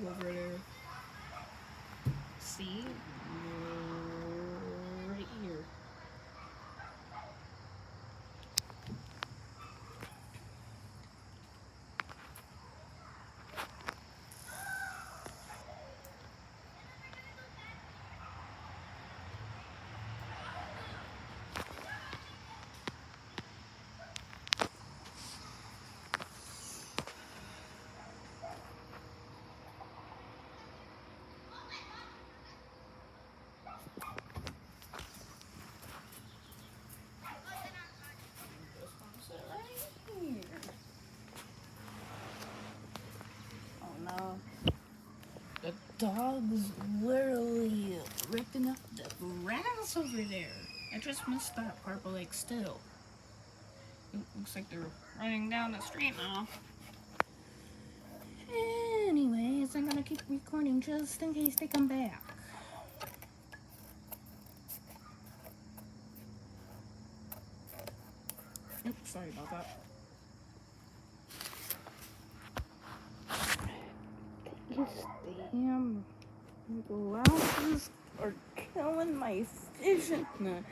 dog over there. See? Right here. No. The dog's literally ripping up the grass over there. I just missed that part, but like still. It looks like they're running down the street now. Anyways, I'm gonna keep recording just in case they come back. Oops, sorry about that. These damn glasses are killing my vision. They're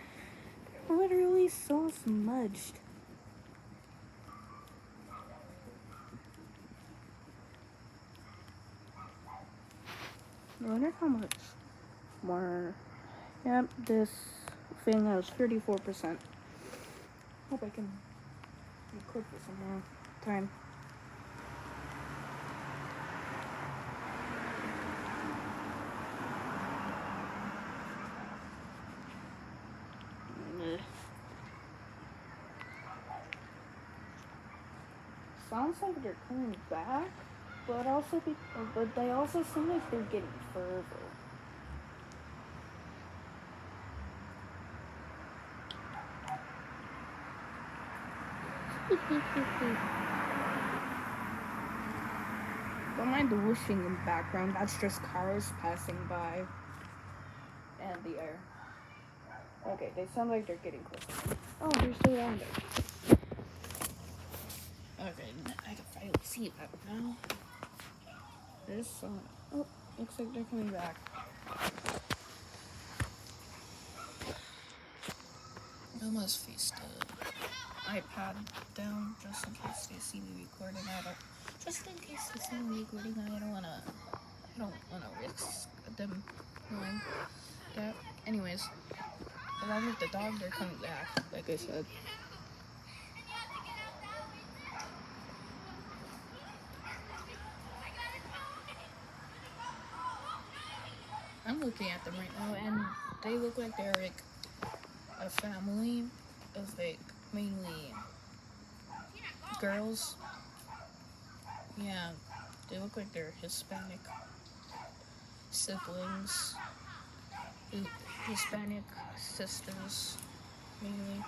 literally so smudged. I wonder how much more. Yep, this thing has 34%. Hope I can record for some more time. Sounds like they're coming back, but they also seem like they're getting further. Don't mind the whooshing in the background, that's just cars passing by and the air. Okay, they sound like they're getting closer. Oh, they're still around there. Okay, I can finally see that now. There's oh, looks like they're coming back. I almost face the iPad down just in case they see me recording. Just in case they see me recording, I don't wanna risk them knowing that. Anyways, along with the dog, they're coming back, like I said. I'm looking at them right now, and they look like they're like a family of like mainly girls. Yeah, they look like they're Hispanic siblings, Hispanic sisters mainly.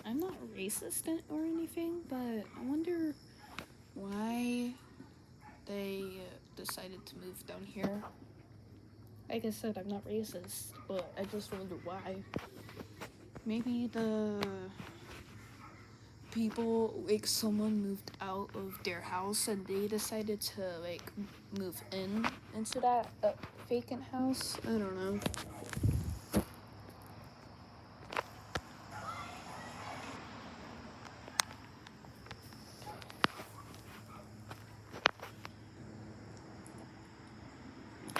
I'm not racist or anything, but I wonder why they decided to move down here. Like I said, I'm not racist, but I just wonder why. Maybe the people, like someone moved out of their house and they decided to like move into that vacant house. I don't know.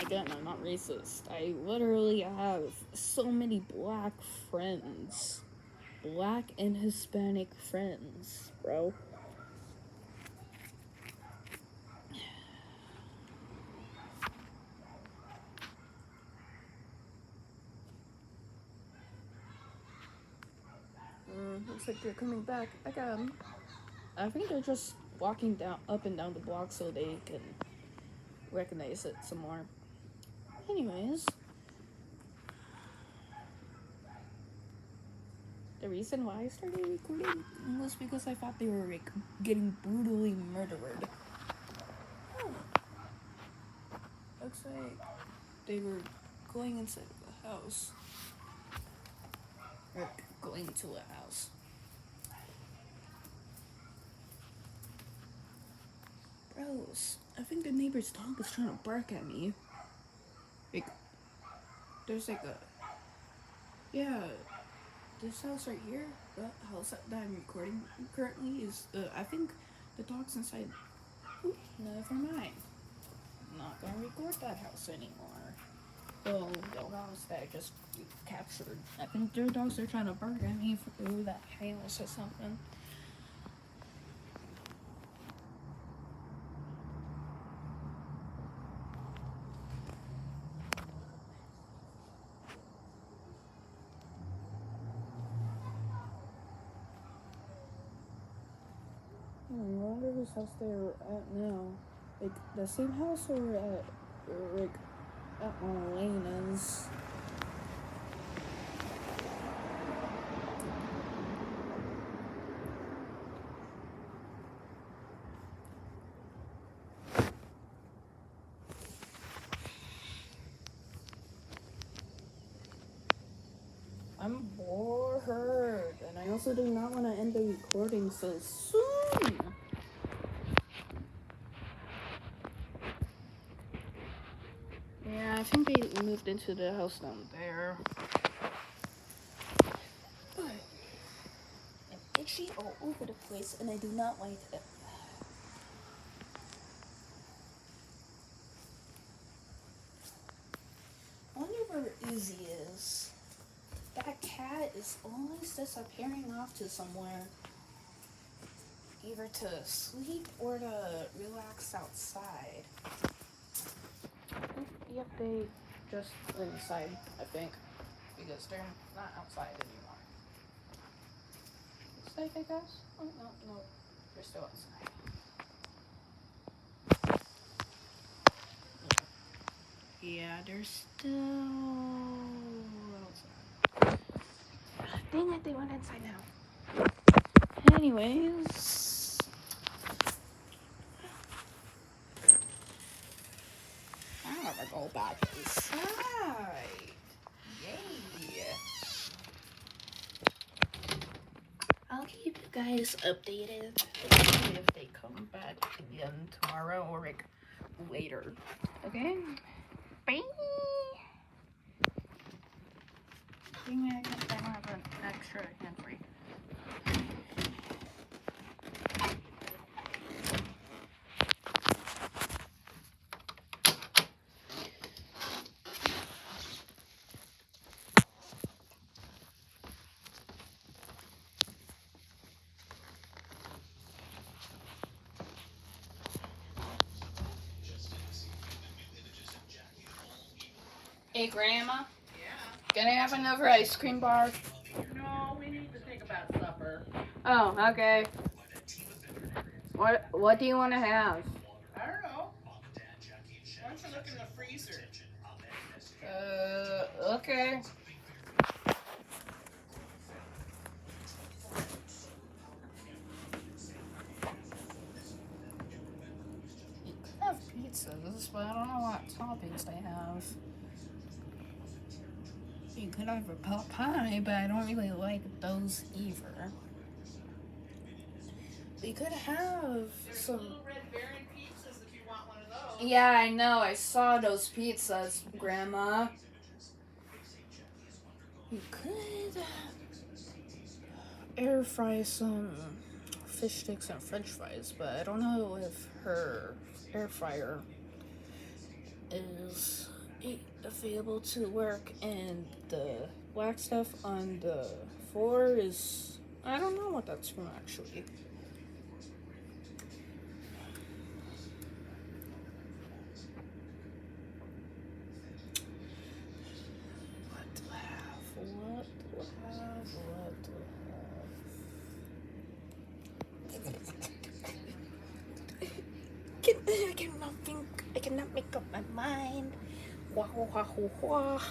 Again, I'm not racist. I literally have so many black friends. Black and Hispanic friends, bro. looks like they're coming back again. I think they're just walking down up and down the block so they can recognize it some more. Anyways, the reason why I started recording was because I thought they were like getting brutally murdered. Oh. Looks like they were going inside of a house. Or going to a house. Bros, I think the neighbor's dog is trying to bark at me. Like, there's like a... Yeah, this house right here, the house that I'm recording currently is... I think the dog's inside. Ooh, never mind. I'm not gonna record that house anymore. Oh, the house that I just captured. I think their dogs are trying to bark at me through that house or something. I wonder whose house they're at now. Like, the same house or at Marlena's. I'm bored, and I also do not want to end the recording so soon. Yeah, I think they moved into the house down there. But I'm itchy all over the place, and I do not like it. I wonder where Izzy is. That cat is always disappearing off to somewhere. Either to sleep or to relax outside. Yep, they just went inside, I think. Because they're not outside anymore. Looks like, I guess. Oh, no. They're still outside. Yeah, they're still outside. Dang it, they went inside now. Anyways, I'm gonna go back inside. Yay! I'll keep you guys updated if they come back again tomorrow or like later. Okay? Bye! I don't have an extra hand free. Hey, Grandma? Yeah. Can I have another ice cream bar? No, we need to think about supper. Oh, okay. What do you want to have? I don't know. Why don't you look in the freezer? Okay. You could have pizzas, but I don't know what toppings they have. You could have a pot pie, but I don't really like those either. We could have There's some... little red berry pizzas if you want one of those. Yeah, I know. I saw those pizzas, Grandma. You could air fry some fish sticks and french fries, but I don't know if her air fryer is available to work, and the black stuff on the floor is... I don't know what that's from, actually. What to have? Wah, wah, wah, wah.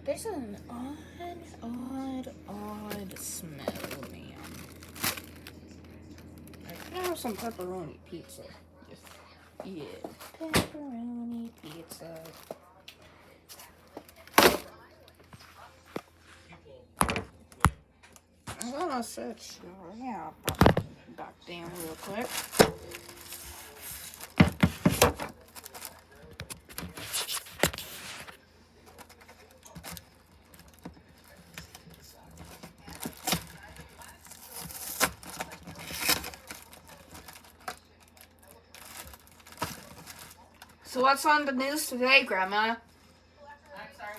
There's an odd smell, man. I can have some pepperoni pizza. Yeah, pepperoni pizza. I'm gonna set your back down real quick. So what's on the news today, Grandma? I'm sorry,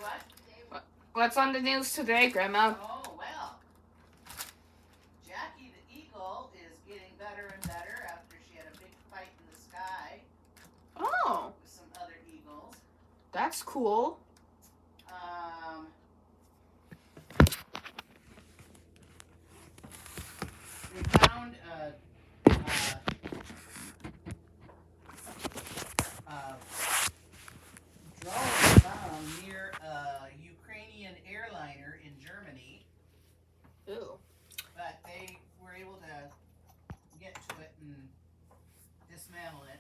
what? What's on the news today, Grandma? Oh, well. Jackie the Eagle is getting better and better after she had a big fight in the sky Oh, with some other eagles. that's cool. They found a drone bomb near a Ukrainian airliner in Germany. Ooh. But they were able to get to it and dismantle it.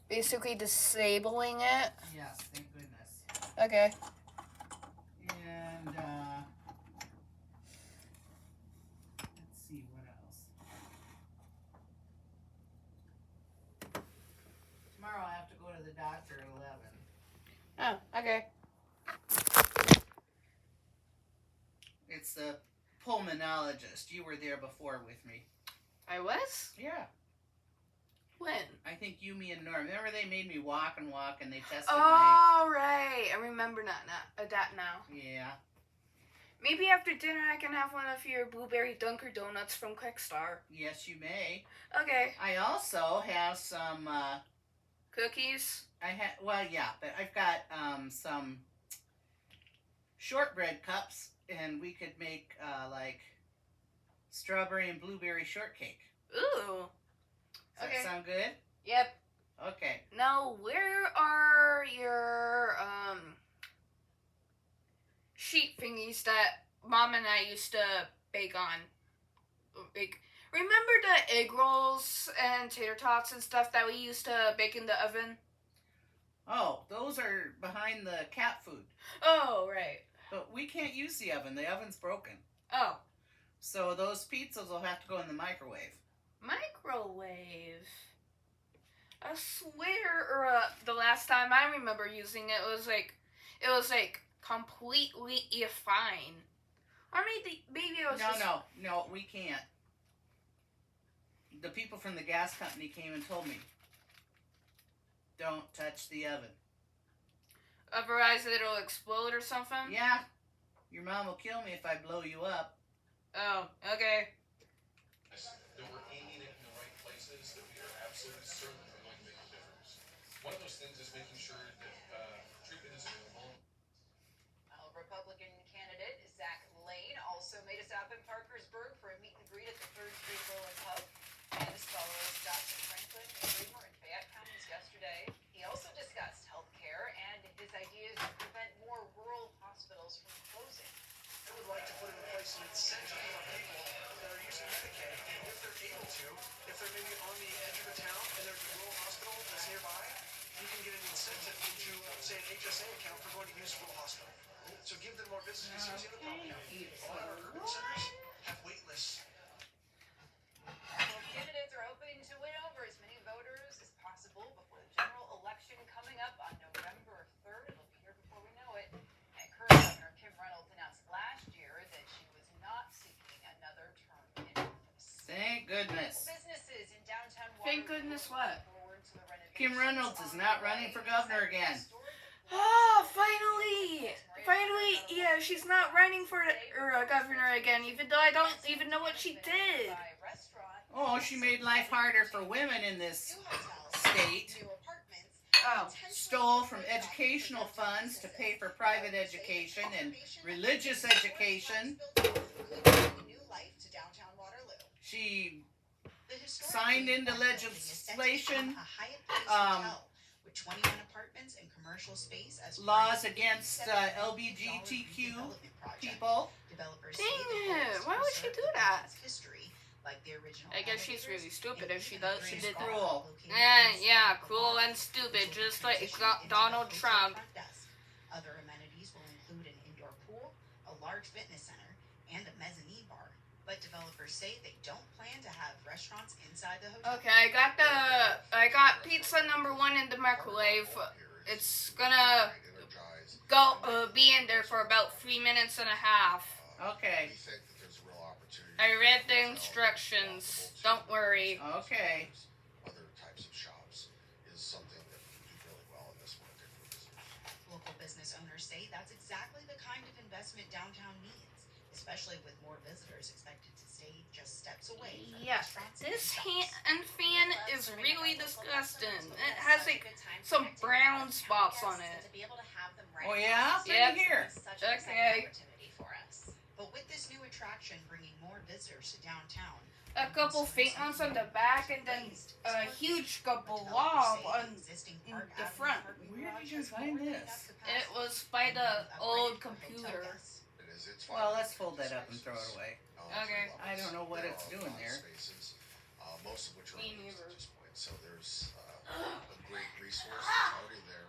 Basically disabling it? Yes, thank goodness. Okay. And, let's see, what else? Tomorrow I have to go to the doctor at 11. Oh, okay. It's the pulmonologist. You were there before with me. I was? Yeah. When? I think you, me, and Norm. Remember they made me walk and they tested Oh, right. I remember that now. Yeah. Maybe after dinner I can have one of your blueberry Dunker Donuts from Quick Start. Yes, you may. Okay. I also have some, Cookies? but I've got, some shortbread cups, and we could make, like, strawberry and blueberry shortcake. Ooh. Does that sound good? Yep. Okay. Now, where are your, sheet thingies that Mom and I used to bake on? Remember the egg rolls and tater tots and stuff that we used to bake in the oven? Oh, those are behind the cat food. Oh, right. But we can't use the oven. The oven's broken. Oh. So those pizzas will have to go in the microwave. Microwave? I swear, the last time I remember using it was like completely fine. Or maybe it was No, we can't. The people from the gas company came and told me, don't touch the oven. Otherwise it'll explode or something? Yeah. Your mom will kill me if I blow you up. Oh, okay. That we're aiming it in the right places, that we are absolutely certain we're going to make a difference. One of those things is making sure that treatment is available. Republican candidate Zach Lane also made a stop in Parkersburg for a meet and greet at the 3rd Street Grill and Pub. And his followers stopped in Franklin, Fremont, and Fayette counties yesterday. He also discussed health care and his ideas to prevent more rural hospitals from closing. I would like to put in place an incentive for people that are using Medicaid, if they're able to, if they're maybe on the edge of the town and there's a rural hospital that's nearby, you can get an incentive into, say, an HSA account for going to use a rural hospital. So give them more business using the program. A lot of our urban centers have wait lists. Well, candidates are hoping to win over as many voters as possible before the general election coming up on November 3rd. It'll be here before we know it. And current Governor Kim Reynolds announced last year that she was not seeking another term in office. Thank goodness. Businesses in downtown Thank goodness what? Kim Reynolds is not running for governor again. Oh, finally! Finally, yeah, she's not running for governor again, even though I don't even know what she did. Oh, she made life harder for women in this state. New apartments Oh, stole from educational funds to pay for private education and religious education. New life to downtown Waterloo. She The historic signed into Green Park building is set to legislation become a Hyatt Place hotel with 21 apartments and commercial space as laws part of the against $57 LGBTQ redevelopment project. people. Developers Dang say the goal it, is to why would she preserve do the that? building's history, like the original I guess she's elevators really stupid and if she even does. the She She's did Green that. cruel. Spa located Yeah, inside the cruel lobby, and which stupid, will be just like transitioned into the Donald hotel Trump. front desk. Other amenities will include an indoor pool, a large fitness center, and a mezzanine bar. But developers say they don't plan to have restaurants inside the hotel. Okay, I got pizza number 1 in the microwave. It's gonna be in there for about 3 minutes and a half. Okay. I read the instructions. Don't worry. Okay. Other types of shops is something that we do really well in this market for visitors. Local business owners say that's exactly the kind of investment downtown needs, especially with more visitors expected to stay just steps away from Yeah, restaurants this and shops. fan is really disgusting. It has like some brown spots on it. Oh yeah? Yep. Same here. Okay. But with this new attraction bringing more visitors to downtown, A couple faint ones on the back and then a huge couple blob on the front. Where did you find this? It was by the old computer. It is, it's Well, let's fold that up and throw it away. Okay. I don't know what it's doing there. Spaces, most of which are Me unused neither. at this point. So there's a great resource that's already there.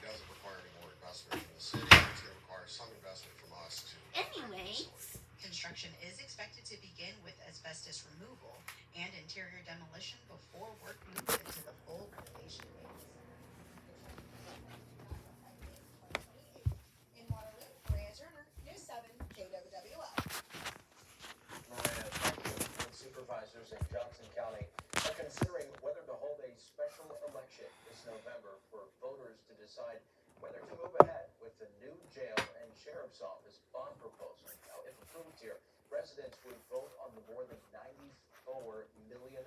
It doesn't require any more investment from the city. It's going to require some investment from us to. Anyways. Construction is expected to begin with asbestos removal and interior demolition before work moves into the full renovation phase. In Waterloo, Maria Turner, News 7, KWWL. Maria, thank you. And supervisors in Johnson County are considering whether to hold a special election this November for voters to decide whether to move ahead with the new jail and sheriff's office bond proposal. Now, if approved here, residents would vote on the more than $94 million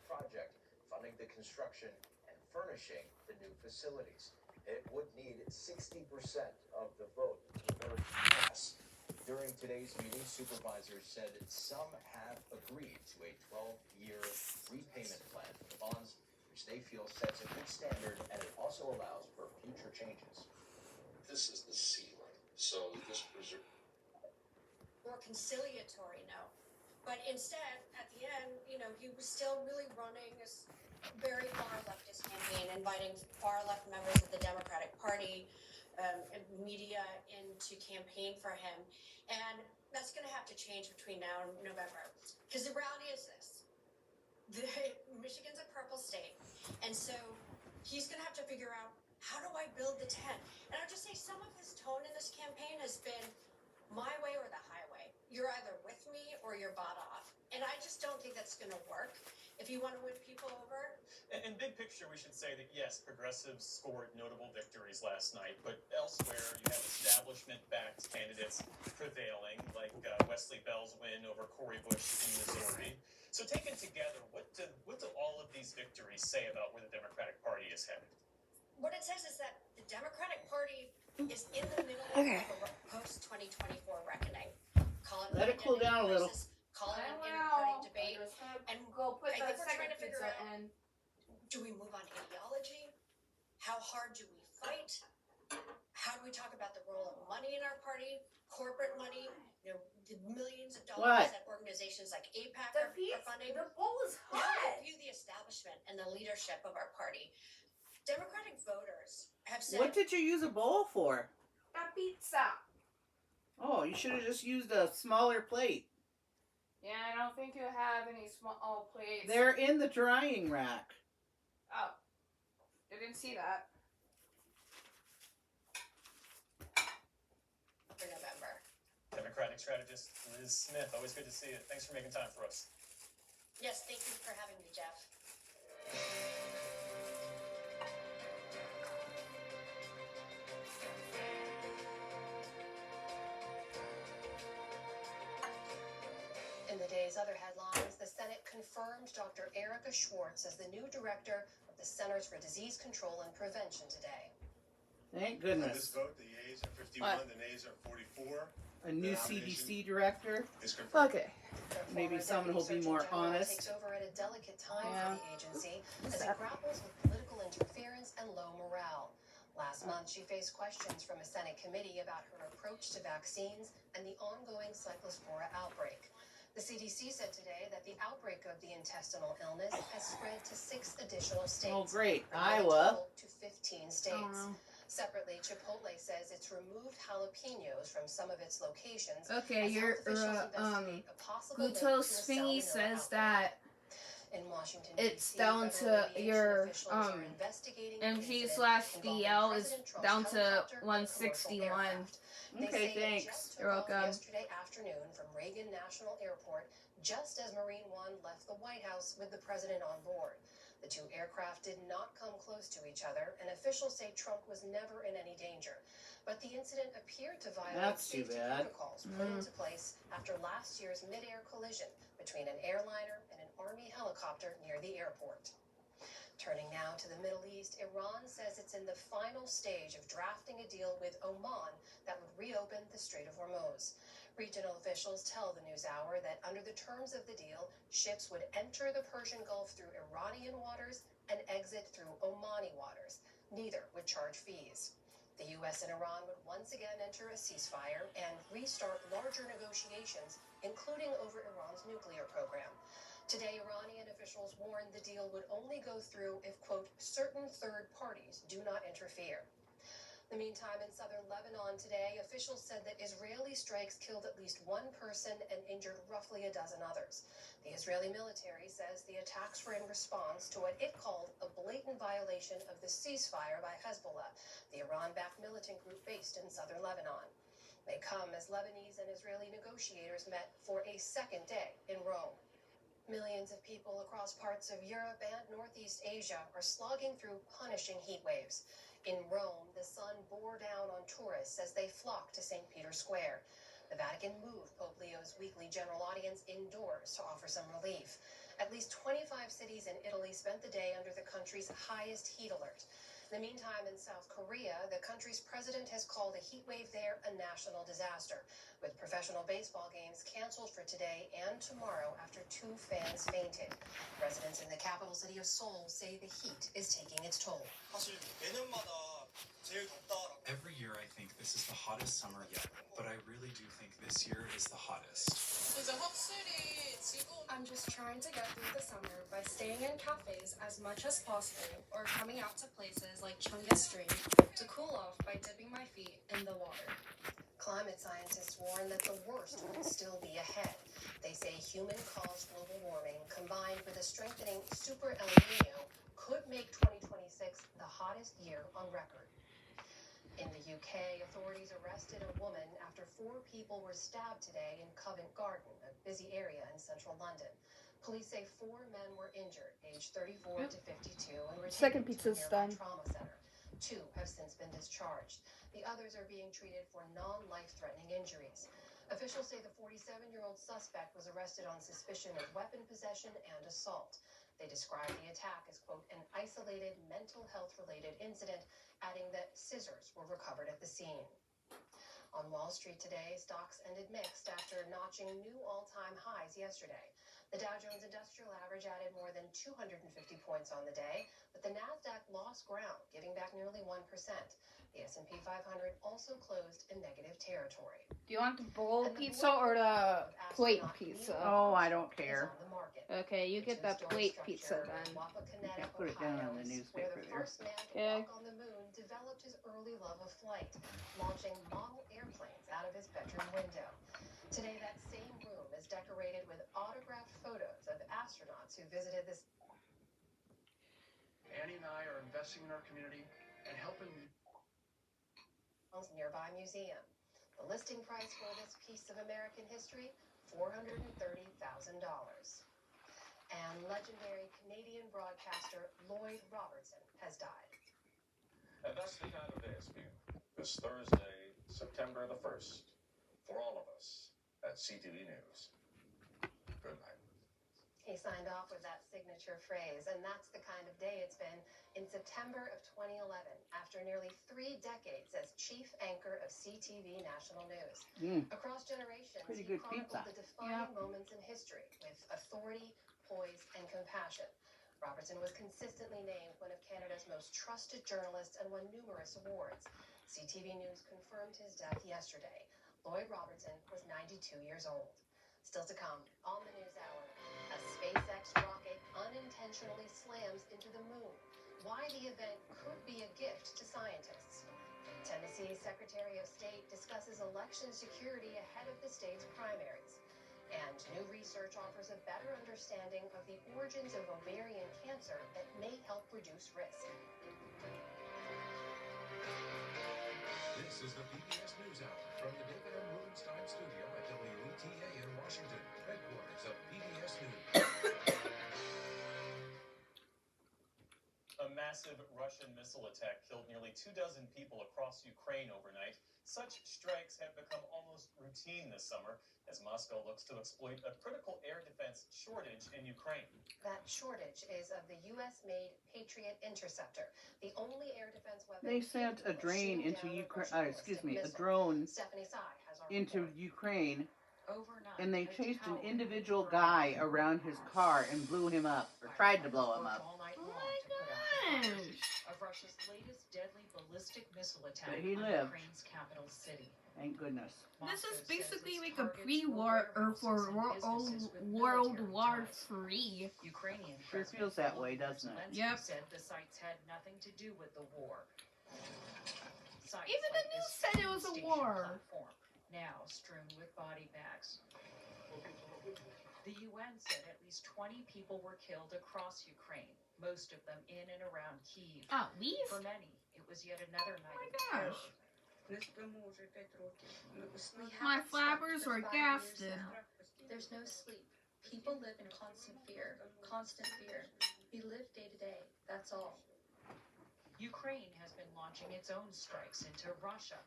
project, funding the construction and furnishing the new facilities. It would need 60% of the vote in order to pass. During today's meeting, supervisors said some have agreed to a 12-year repayment plan for the bonds, which they feel sets a good standard and it also allows for future changes. This is the ceiling. So this preserve. More conciliatory note. But instead, at the end, he was still really running this very far leftist campaign, inviting far left members of the Democratic Party, and media in to campaign for him. And that's going to have to change between now and November. Because the reality is this. Michigan's a purple state. And so he's going to have to figure out, how do I build the tent? And I'll just say some of his tone in this campaign has been my way or the highway. You're either with me or you're bought off. And I just don't think that's going to work if you want to win people over. In big picture, we should say that, yes, progressives scored notable victories last night, but elsewhere you have establishment-backed candidates prevailing, like Wesley Bell's win over Cori Bush in Missouri. So taken together, what do all of these victories say about where the Democratic Party is headed? What it says is that the Democratic Party is in the middle of a post-2024 reckoning. Call it Let it cool down a little. crisis, call it an inter-party debate. And Go put I the think we're trying second to figure pizza out, in. do we move on ideology? How hard do we fight? How do we talk about the role of money in our party? Corporate money? The millions of dollars that organizations like AIPAC are funding. The bowl is How do hot. we view the establishment and the leadership of our party? Democratic voters have said... What did you use a bowl for? The pizza. Oh, you should have just used a smaller plate. Yeah, I don't think you have any small plates. They're in the drying rack. Oh. Didn't see that. for November. Democratic strategist Liz Smith, always good to see you. Thanks for making time for us. Yes, thank you for having me, Jeff. In the day's other headlines, the Senate confirmed Dr. Erica Schwartz as the new director of the Centers for Disease Control and Prevention today. Thank On this goodness. vote, the yeas are 51, the nays are 44. A new CDC director. Is confirmed. Okay. Maybe someone will be more honest. Takes over at a delicate time Yeah. for the agency What's as it that? grapples with political interference and low morale. Last month, she faced questions from a Senate committee about her approach to vaccines and the ongoing cyclospora outbreak. The CDC said today that the outbreak of the intestinal illness has spread to 6 additional states. Oh, great. bringing the Iowa. total to 15 states. Separately, Chipotle says it's removed jalapenos from some of its locations. Okay, as your health officials investigate a possible link to a glucose thingy salmonella says outbreak. that In Washington, it's D.C., down federal to aviation your officials are investigating an incident MG/DL is involving President Trump's down to helicopter and commercial 161. aircraft. They Okay, say it thanks. just took You're off welcome. yesterday afternoon from Reagan National Airport, just as Marine One left the White House with the president on board. The two aircraft did not come close to each other, and officials say Trump was never in any danger. But the incident appeared to violate That's too safety bad. protocols put into place after last year's mid-air collision between an airliner and an Army helicopter near the airport. Turning now to the Middle East, Iran says it's in the final stage of drafting a deal with Oman that would reopen the Strait of Hormuz. Regional officials tell the NewsHour that under the terms of the deal, ships would enter the Persian Gulf through Iranian waters and exit through Omani waters. Neither would charge fees. The U.S. and Iran would once again enter a ceasefire and restart larger negotiations, including over Iran's nuclear program. Today, Iranian officials warned the deal would only go through if, quote, certain third parties do not interfere. In the meantime, in southern Lebanon today, officials said that Israeli strikes killed at least one person and injured roughly a dozen others. The Israeli military says the attacks were in response to what it called a blatant violation of the ceasefire by Hezbollah, the Iran-backed militant group based in southern Lebanon. They come as Lebanese and Israeli negotiators met for a second day in Rome. Millions of people across parts of Europe and Northeast Asia are slogging through punishing heat waves. In Rome, the sun bore down on tourists as they flocked to St. Peter's Square. The Vatican moved Pope Leo's weekly general audience indoors to offer some relief. At least 25 cities in Italy spent the day under the country's highest heat alert. In the meantime, in South Korea, the country's president has called a heat wave there a national disaster, with professional baseball games canceled for today and tomorrow after 2 fans fainted. Residents in the capital city of Seoul say the heat is taking its toll. Every year I think this is the hottest summer yet, but I really do think this year is the hottest. I'm just trying to get through the summer by staying in cafes as much as possible or coming out to places like Chunga Stream to cool off by dipping my feet in the water. Climate scientists warn that the worst will still be ahead. They say human-caused global warming combined with a strengthening Super El Nino could make 2026 the hottest year on record. In the UK, authorities arrested a woman after 4 people were stabbed today in Covent Garden, a busy area in central London. Police say 4 men were injured, aged 34 to 52, and were Second taken to a pizza's nearby done. trauma center. 2 have since been discharged. The others are being treated for non-life-threatening injuries. Officials say the 47-year-old suspect was arrested on suspicion of weapon possession and assault. They described the attack as, quote, an isolated mental health-related incident, adding that scissors were recovered at the scene. On Wall Street today, stocks ended mixed after notching new all-time highs yesterday. The Dow Jones Industrial Average added more than 250 points on the day, but the Nasdaq lost ground, giving back nearly 1%. The S&P 500 also closed in negative territory. Do you want the bowl pizza or the plate pizza? Oh, I don't care. Okay, you get the plate pizza then. I put it down on the newspaper there. Okay. On the moon developed his early love of flight, launching model airplanes out of his bedroom window. Today, that same room is decorated with autographed photos of astronauts who visited this. Annie and I are investing in our community and helping Nearby museum. The listing price for this piece of American history, $430,000. And legendary Canadian broadcaster Lloyd Robertson has died. And that's the kind of day it's been this Thursday, September the 1st, for all of us at CTV News. Good night. He signed off with that signature phrase, and that's the kind of day it's been in September of 2011, after nearly 3 decades as chief anchor of CTV National News. Across generations, Pretty he good chronicled pizza. the defining moments in history with authority, poise, and compassion. Robertson was consistently named one of Canada's most trusted journalists and won numerous awards. CTV News confirmed his death yesterday. Lloyd Robertson was 92 years old. Still to come on the NewsHour, a SpaceX rocket unintentionally slams into the moon. Why the event could be a gift to scientists. Tennessee Secretary of State discusses election security ahead of the state's primaries. And new research offers a better understanding of the origins of ovarian cancer that may help reduce risk. This is the PBS NewsHour from the David M. Rubenstein studio at WETA in Washington, headquarters of PBS News. A massive Russian missile attack killed nearly 24 people across Ukraine overnight. Such strikes have become almost routine this summer as Moscow looks to exploit a critical air defense shortage in Ukraine. That shortage is of the U.S.-made Patriot Interceptor, the only air defense weapon. They sent a drone into Ukraine. A drone into Ukraine, and they chased an individual guy around his car and blew him up, or tried to blow him up. Oh my gosh! Of Russia's latest deadly ballistic missile attack But he on lived. Ukraine's capital city. Thank goodness. This is basically like a pre-war or for World War III. Ukrainian Sure feels that way, doesn't it? Zelensky said the sites had nothing to do with the war. Sites Even the news said it was a war. Platform, now strewn with body bags. The UN said at least 20 people were killed across Ukraine, most of them in and around Kyiv. At least? For many, it was yet another night of gosh. terror. My flappers are gasted. There's no sleep. People live in constant fear. We live day to day, that's all. Ukraine has been launching its own strikes into Russia.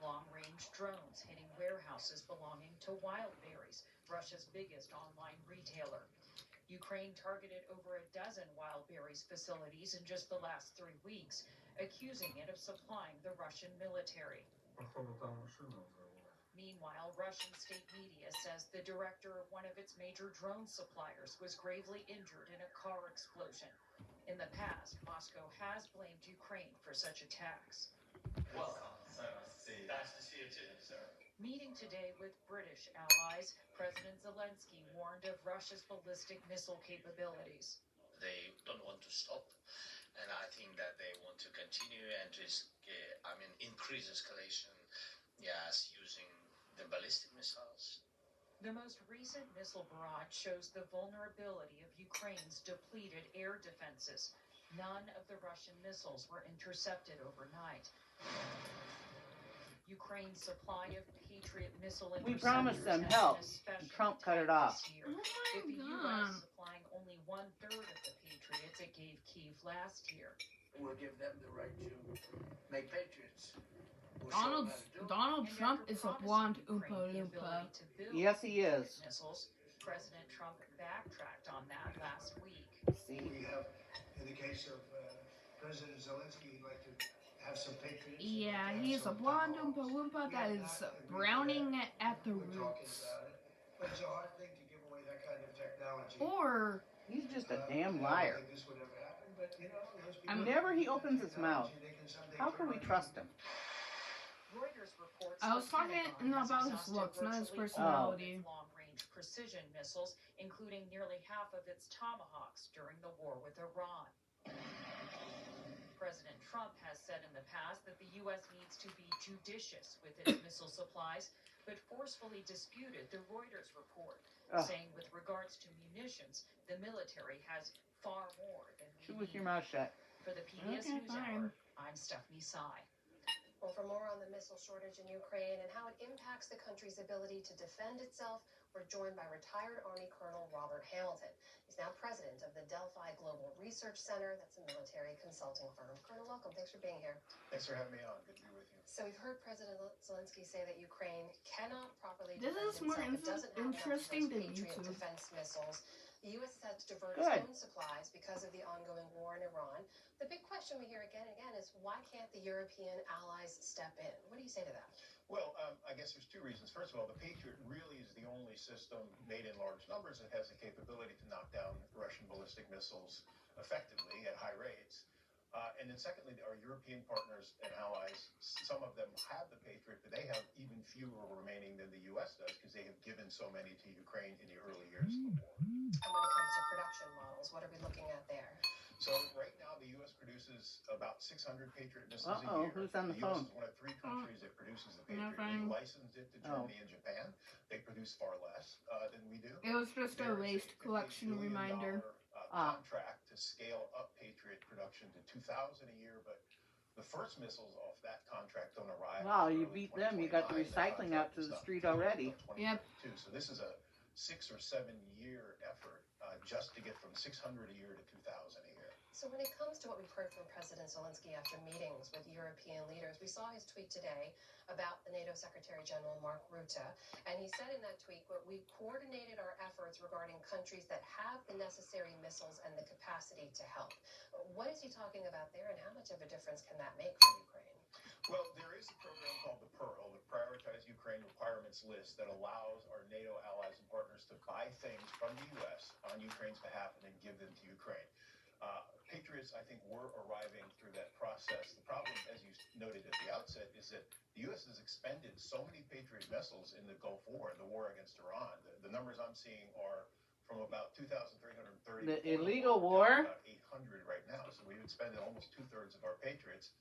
Long-range drones hitting warehouses belonging to Wildberries, Russia's biggest online retailer. Ukraine targeted over a dozen Wildberries facilities in just the last 3 weeks, accusing it of supplying the Russian military. Meanwhile, Russian state media says the director of one of its major drone suppliers was gravely injured in a car explosion. In the past, Moscow has blamed Ukraine for such attacks. Meeting today with British allies, President Zelensky warned of Russia's ballistic missile capabilities. They don't want to stop, and I think that they want to continue and just, increase escalation, using the ballistic missiles. The most recent missile barrage shows the vulnerability of Ukraine's depleted air defenses. None of the Russian missiles were intercepted overnight. Ukraine's supply of Patriot missile We promised them help, and Trump cut it off. Oh With the my U.S. supplying only 1/3 of the Patriots it gave Kyiv last year. We'll give them the right to make patriots. Donald Trump is a blonde Oompa Loompa. Yes, he is. Missiles. President Trump backtracked on that last week. See? We have, in the case of President Zelensky, he'd like to have some patriots. Yeah, he's a blonde Oompa Loompa that is browning at the roots. But it's a hard thing to give away that kind of technology. Or he's just a damn liar. I don't think this would ever happen, but those people Whenever he opens his mouth, how can we trust him? Reuters reports I was the talking Pentagon has about his exhausted looks, not his virtually personality. all of its long-range precision missiles, including nearly half of its Tomahawks during the war with Iran. President Trump has said in the past that the U.S. needs to be judicious with its missile supplies, but forcefully disputed the Reuters report, saying with regards to munitions, the military has far more than we Shoot with your need. mouth shut. For the PBS NewsHour, I'm Stephanie Sy. Well, for more on the missile shortage in Ukraine and how it impacts the country's ability to defend itself, we're joined by retired Army Colonel Robert Hamilton. He's now president of the Delphi Global Research Center. That's a military consulting firm. Colonel, welcome. Thanks for being here. Thanks for having me on. Good to be with you. So we've heard President Zelensky say that Ukraine cannot properly This defend is more itself. It doesn't have enough of interesting those than Patriot YouTube. defense missiles. The U.S. has had to divert Good. its own supplies because of the ongoing war in Iran. The big question we hear again and again is why can't the European allies step in? What do you say to that? Well, I guess there's two reasons. First of all, the Patriot really is the only system made in large numbers that has the capability to knock down Russian ballistic missiles effectively at high rates. And then secondly, our European partners and allies, some of them have the Patriot, but they have even fewer remaining than the U.S. does because they have given so many to Ukraine in the early years of the war. And when it comes to production models, what are we looking at there? So right now, the U.S. produces about 600 Patriot missiles a Uh-oh, year. who's on the U.S. phone? is one of 3 countries that produces the Patriot. Nothing. We licensed it to Germany and Japan. They produce far less than we do. It was just a waste collection reminder. Contract to scale up Patriot production to 2,000 a year, but the first missiles off that contract don't arrive. Wow, you beat them. You got the recycling out to the street already. Yep. So this is a 6 or 7 year effort just to get from 600 a year to 2,000 a year. So when it comes to what we've heard from President Zelensky after meetings with European leaders, we saw his tweet today about the NATO Secretary General Mark Rutte, and he said in that tweet, we coordinated our efforts regarding countries that have the necessary missiles and the capacity to help. What is he talking about there, and how much of a difference can that make for Ukraine? Well, there is a program called the PEARL, the Prioritized Ukraine Requirements List, that allows our NATO allies and partners to buy things from the U.S. on Ukraine's behalf and then give them to Ukraine. Patriots, I think, were arriving through that process. The problem, as you noted at the outset, is that the U.S. has expended so many Patriot missiles in the Gulf War, the war against Iran. The numbers I'm seeing are from about 2,330. The illegal war? About 800 right now. So we've expended almost 2/3 of our Patriots.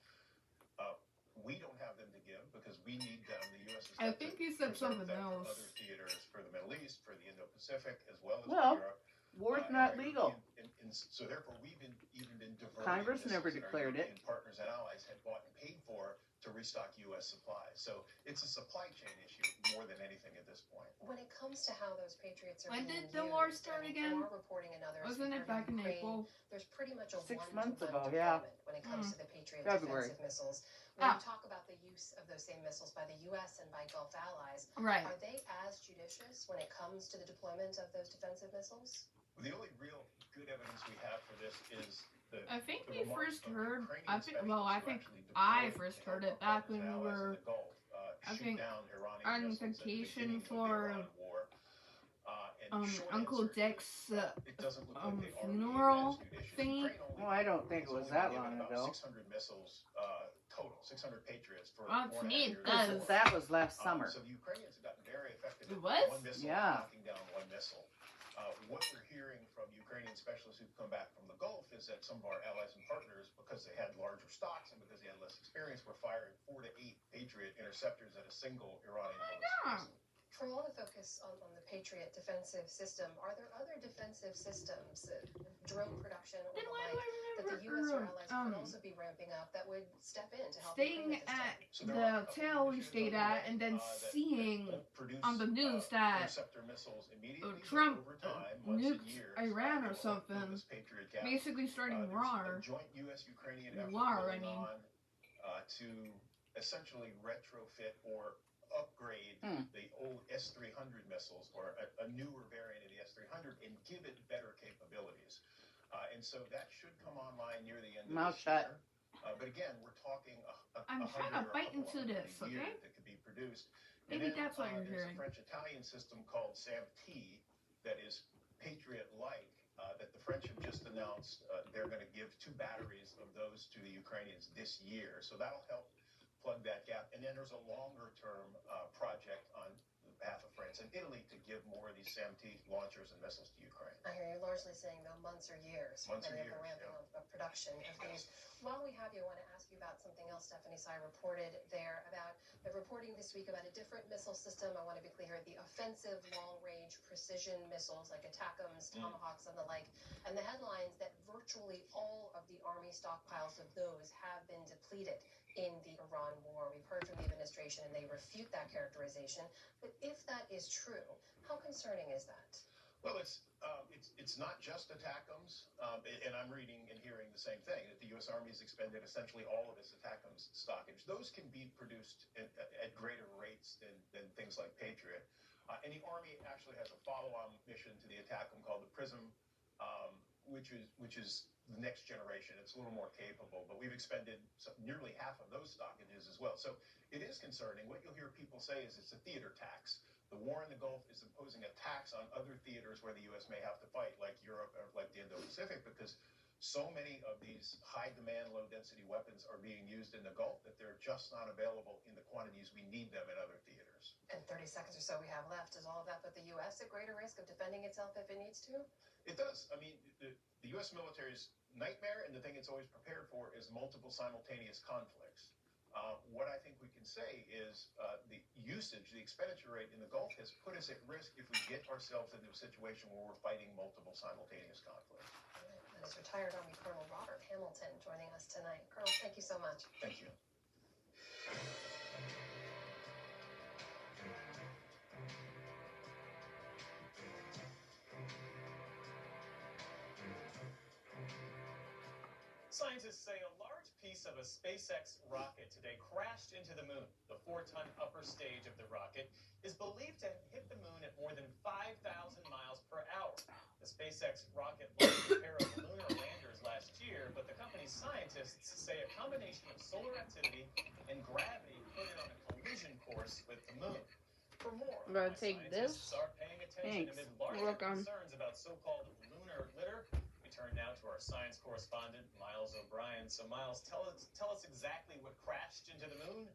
We don't have them to give because we need them. The U.S. I think he said something else. For other theaters, for the Middle East, for the Indo-Pacific, as well as Europe. War's not legal. And so therefore, we've even been diverting Congress missiles never that our declared it. European partners and allies had bought and paid for to restock U.S. supplies. So it's a supply chain issue more than anything at this point. When it comes to how those Patriots are When being did the used, war start again? From our reporting and others, Wasn't it back in April? There's pretty much a 6 one-to-one months ago, yeah. deployment when it comes to the Patriot February. defensive missiles. When you talk about the use of those same missiles by the U.S. and by Gulf allies, right, are they as judicious when it comes to the deployment of those defensive missiles? The only real good evidence we have for this is the. I think the we remarks first of heard. Ukrainian I think. Well, I think specialists who I actually first deployed heard it to back help when we allies in were. the Gulf, I shoot think down Iranian on missiles at the vacation beginning of the for Iran war. And short Uncle answer, Dick's it doesn't look like they are funeral being as judicious. thingy. Ukraine only- Well, I don't think it was that long about ago. 600 missiles total, 600 Patriots for Well, to 4.5 me, it years. does. That was last summer. So the Ukrainians have gotten very effective It at was? one missile, Yeah. knocking down one missile. What we're hearing from Ukrainian specialists who've come back from the Gulf is that some of our allies and partners, because they had larger stocks and because they had less experience, were firing 4 to 8 Patriot interceptors at a single Iranian ballistic missile. For all the focus on the Patriot defensive system, are there other defensive systems, drone production or Then the why like, do I that the remember U.S. or allies could also be ramping up that would step in to help Ukraine staying at this time? at So there are a the couple hotel we initiatives stayed underway, at and then that seeing won't produce, on the news that interceptor missiles immediately, but Trump over time, months and nuked years, Iran they or will help fill something. this Patriot gap. Basically starting There's war. a joint U.S.-Ukrainian effort War, I going mean. on to essentially retrofit or upgrade the old S-300 missiles or a newer variant of the S-300 and give it better capabilities. And so that should come online near the end of Mouth this shut. year. But again, we're talking I'm trying to bite into this, okay? that could be produced. Maybe And then, that's what you're there's hearing. a French-Italian system called SAMT that is Patriot-like that the French have just announced they're going to give 2 batteries of those to the Ukrainians this year. So that'll help plug that gap. And then there's a longer-term project on behalf of France and Italy to give more of these SAMT launchers and missiles to Ukraine. I hear you largely saying though months or years for Months or many of the years, ramping up of production of these. While we have you, I want to ask you about something else Stephanie Sy reported there about the reporting this week about a different missile system. I want to be clear, the offensive long-range precision missiles like ATACMS, Tomahawks, and the like. And the headlines that virtually all of the Army stockpiles of those have been depleted in the Iran war. We've heard from the administration and they refute that characterization. But if that is true, how concerning is that? Well, it's not just ATACMS, and I'm reading and hearing the same thing, that the U.S. Army has expended essentially all of its ATACMS stockage. Those can be produced at greater rates than things like Patriot. And the Army actually has a follow-on mission to the ATACMS called the PRISM, which is the next generation. It's a little more capable, but we've expended nearly half of those stockages as well. So it is concerning. What you'll hear people say is it's a theater tax. The war in the Gulf is imposing a tax on other theaters where the U.S. may have to fight, like Europe or like the Indo-Pacific, because so many of these high-demand, low-density weapons are being used in the Gulf that they're just not available in the quantities we need them in other theaters. And 30 seconds or so we have left. Does all of that put the U.S. at greater risk of defending itself if it needs to? It does. I mean, the U.S. military's nightmare and the thing it's always prepared for is multiple simultaneous conflicts. What I think we can say is the usage, the expenditure rate in the Gulf has put us at risk if we get ourselves into a situation where we're fighting multiple simultaneous conflicts. That is retired Army Colonel Robert Hamilton joining us tonight. Colonel, thank you so much. Thank you. Scientists say a large piece of a SpaceX rocket today crashed into the moon. The 4-ton upper stage of the rocket is believed to hit the moon at more than 5,000 miles per hour. The SpaceX rocket launched a pair of lunar landers last year, but the company's scientists say a combination of solar activity and gravity put it on a collision course with the moon. For more, I'm gonna take scientists this. are paying attention Thanks. amid larger You're welcome. concerns about so-called lunar litter. We turn now to our science correspondent, Miles O'Brien. So, Miles, tell us exactly what crashed into the moon.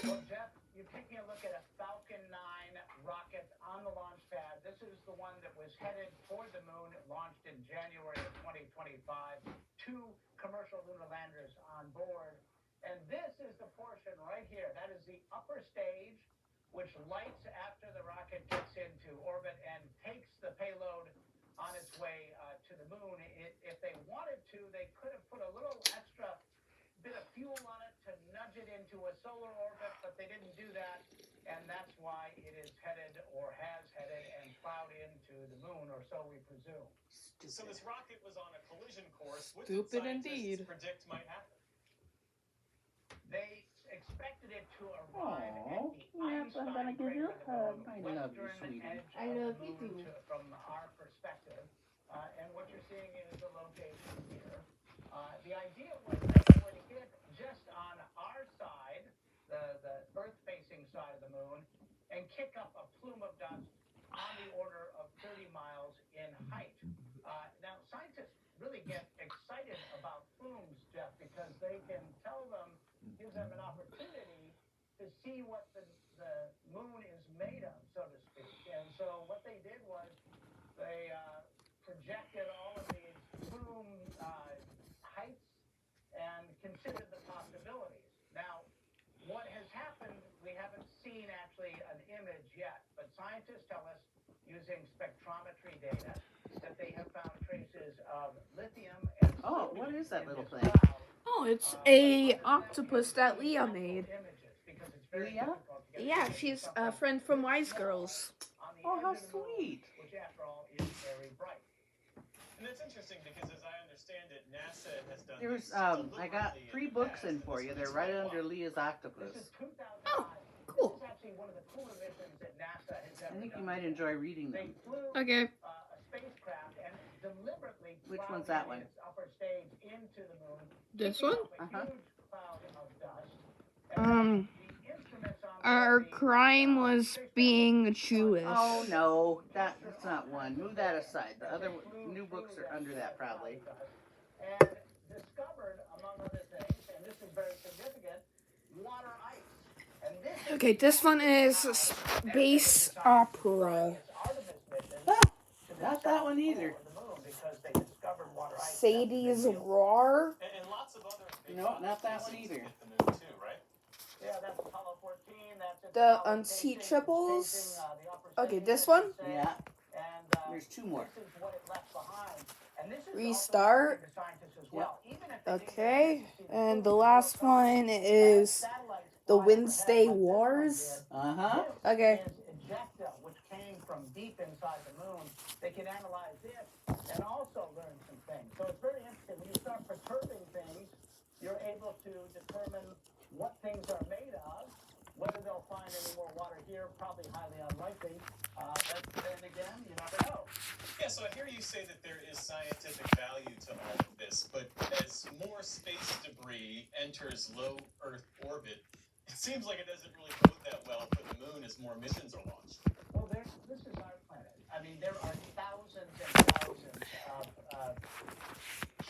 Well, Jeff, you're taking a look at a Falcon 9 rocket on the launch pad. This is the one that was headed toward the moon. It launched in January of 2025. 2 commercial lunar landers on board. And this is the portion right here. That is the upper stage, which lights after the rocket gets into orbit and takes the payload on its way to the moon. If they wanted to, they could have put a little extra bit of fuel on it to nudge it into a solar orbit, but they didn't do that, and that's why it is headed or has headed and plowed into the moon, or so we presume. Stupid. So this rocket was on a collision course. What Stupid did scientists indeed. predict might happen? They expected it to arrive at the yes, I'm gonna give you a hug. I love you, western sweetie. edge I of love the you moon too. from our perspective. And what you're seeing is the location here. The idea was that they would hit just on our side, the Earth-facing side of the moon, and kick up a plume of dust on the order of 30 miles in height. Now, scientists really get excited about plumes, Jeff, because they can tell them, gives them an opportunity to see what the moon is made of, so to speak. And so what they did was they projected all of these plume heights and considered the possibilities. Now, what has happened, we haven't seen actually an image yet, but scientists tell us, using spectrometry data, that they have found traces of lithium and Oh, what is that little thing? Oh, it's a octopus that Leah made. Leah? Yeah, she's a friend from Wise Girls. Oh, how sweet. Which, after all, is very bright. And that's interesting because, as I understand it, NASA has done There's this I got 3 books in for you. They're right under Leah's octopus. Oh, cool. This is actually one of the cooler missions that NASA has ever I think you done. might enjoy reading them. They flew Okay. a spacecraft and deliberately Which plowed one's that in one? its upper stage into the moon. This kicking one? up a huge cloud of dust. And the instruments on Our board the crime was being Jewish. Oh no, that's not one. Move that aside. The other new books are under that probably. and discovered, among other things, and this is very significant, water ice. And this Okay, this one is Space Opera. Not that one either. Sadie's Roar. And lots of other No, not that one either. hit the moon too, right? Yeah, that's Apollo 14. That's The Unteachables. Okay, this one. Yeah. And There's 2 more. this is what it left behind. And this is Restart. also the scientists as well. Even if they Okay, and the last one is the Wednesday Wars. Uh-huh. Okay. is ejecta, which came from deep inside the moon. They can analyze it and also learn some things. So it's very interesting. When you start perturbing things, you're able to determine what things are made of, whether they'll find any more water year, probably highly unlikely. But then again, you never know. Yeah, so I hear you say that there is scientific value to all of this, but as more space debris enters low Earth orbit, it seems like it doesn't really bode that well for the moon as more missions are launched. Well, this is our planet. I mean, there are thousands and thousands of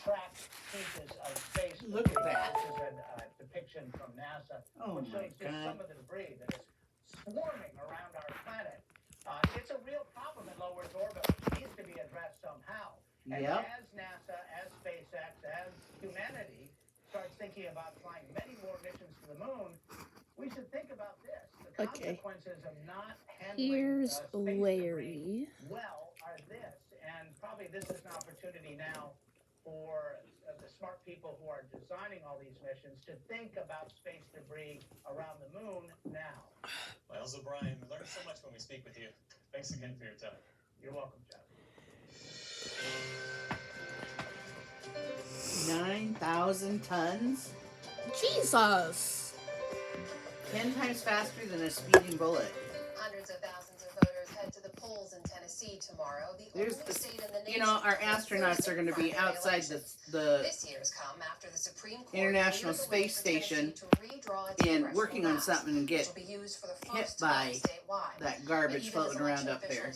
tracked pieces of space. Look at that. This is a depiction from NASA, Oh which my shows just God. some of the debris that is swarming around our planet. It's a real problem in low Earth orbit, which needs to be addressed somehow. And Yep. as NASA, as SpaceX, as humanity starts thinking about flying many more missions to the moon, we should think about this. The consequences of not handling Here's space debris Larry. well are this. And probably this is an opportunity now for the smart people who are designing all these missions to think about space debris around the moon now. Miles O'Brien, we learn so much when we speak with you. Thanks again for your time. You're welcome, Jeff. 9,000 tons? Jesus! 10 times faster than a speeding bullet. Hundreds of thousands of voters head to the polls in Tennessee tomorrow. There's the, you know, our astronauts are going to be outside the This year's come after the Supreme Court International Space Station and working on something and get hit by that garbage floating around up there.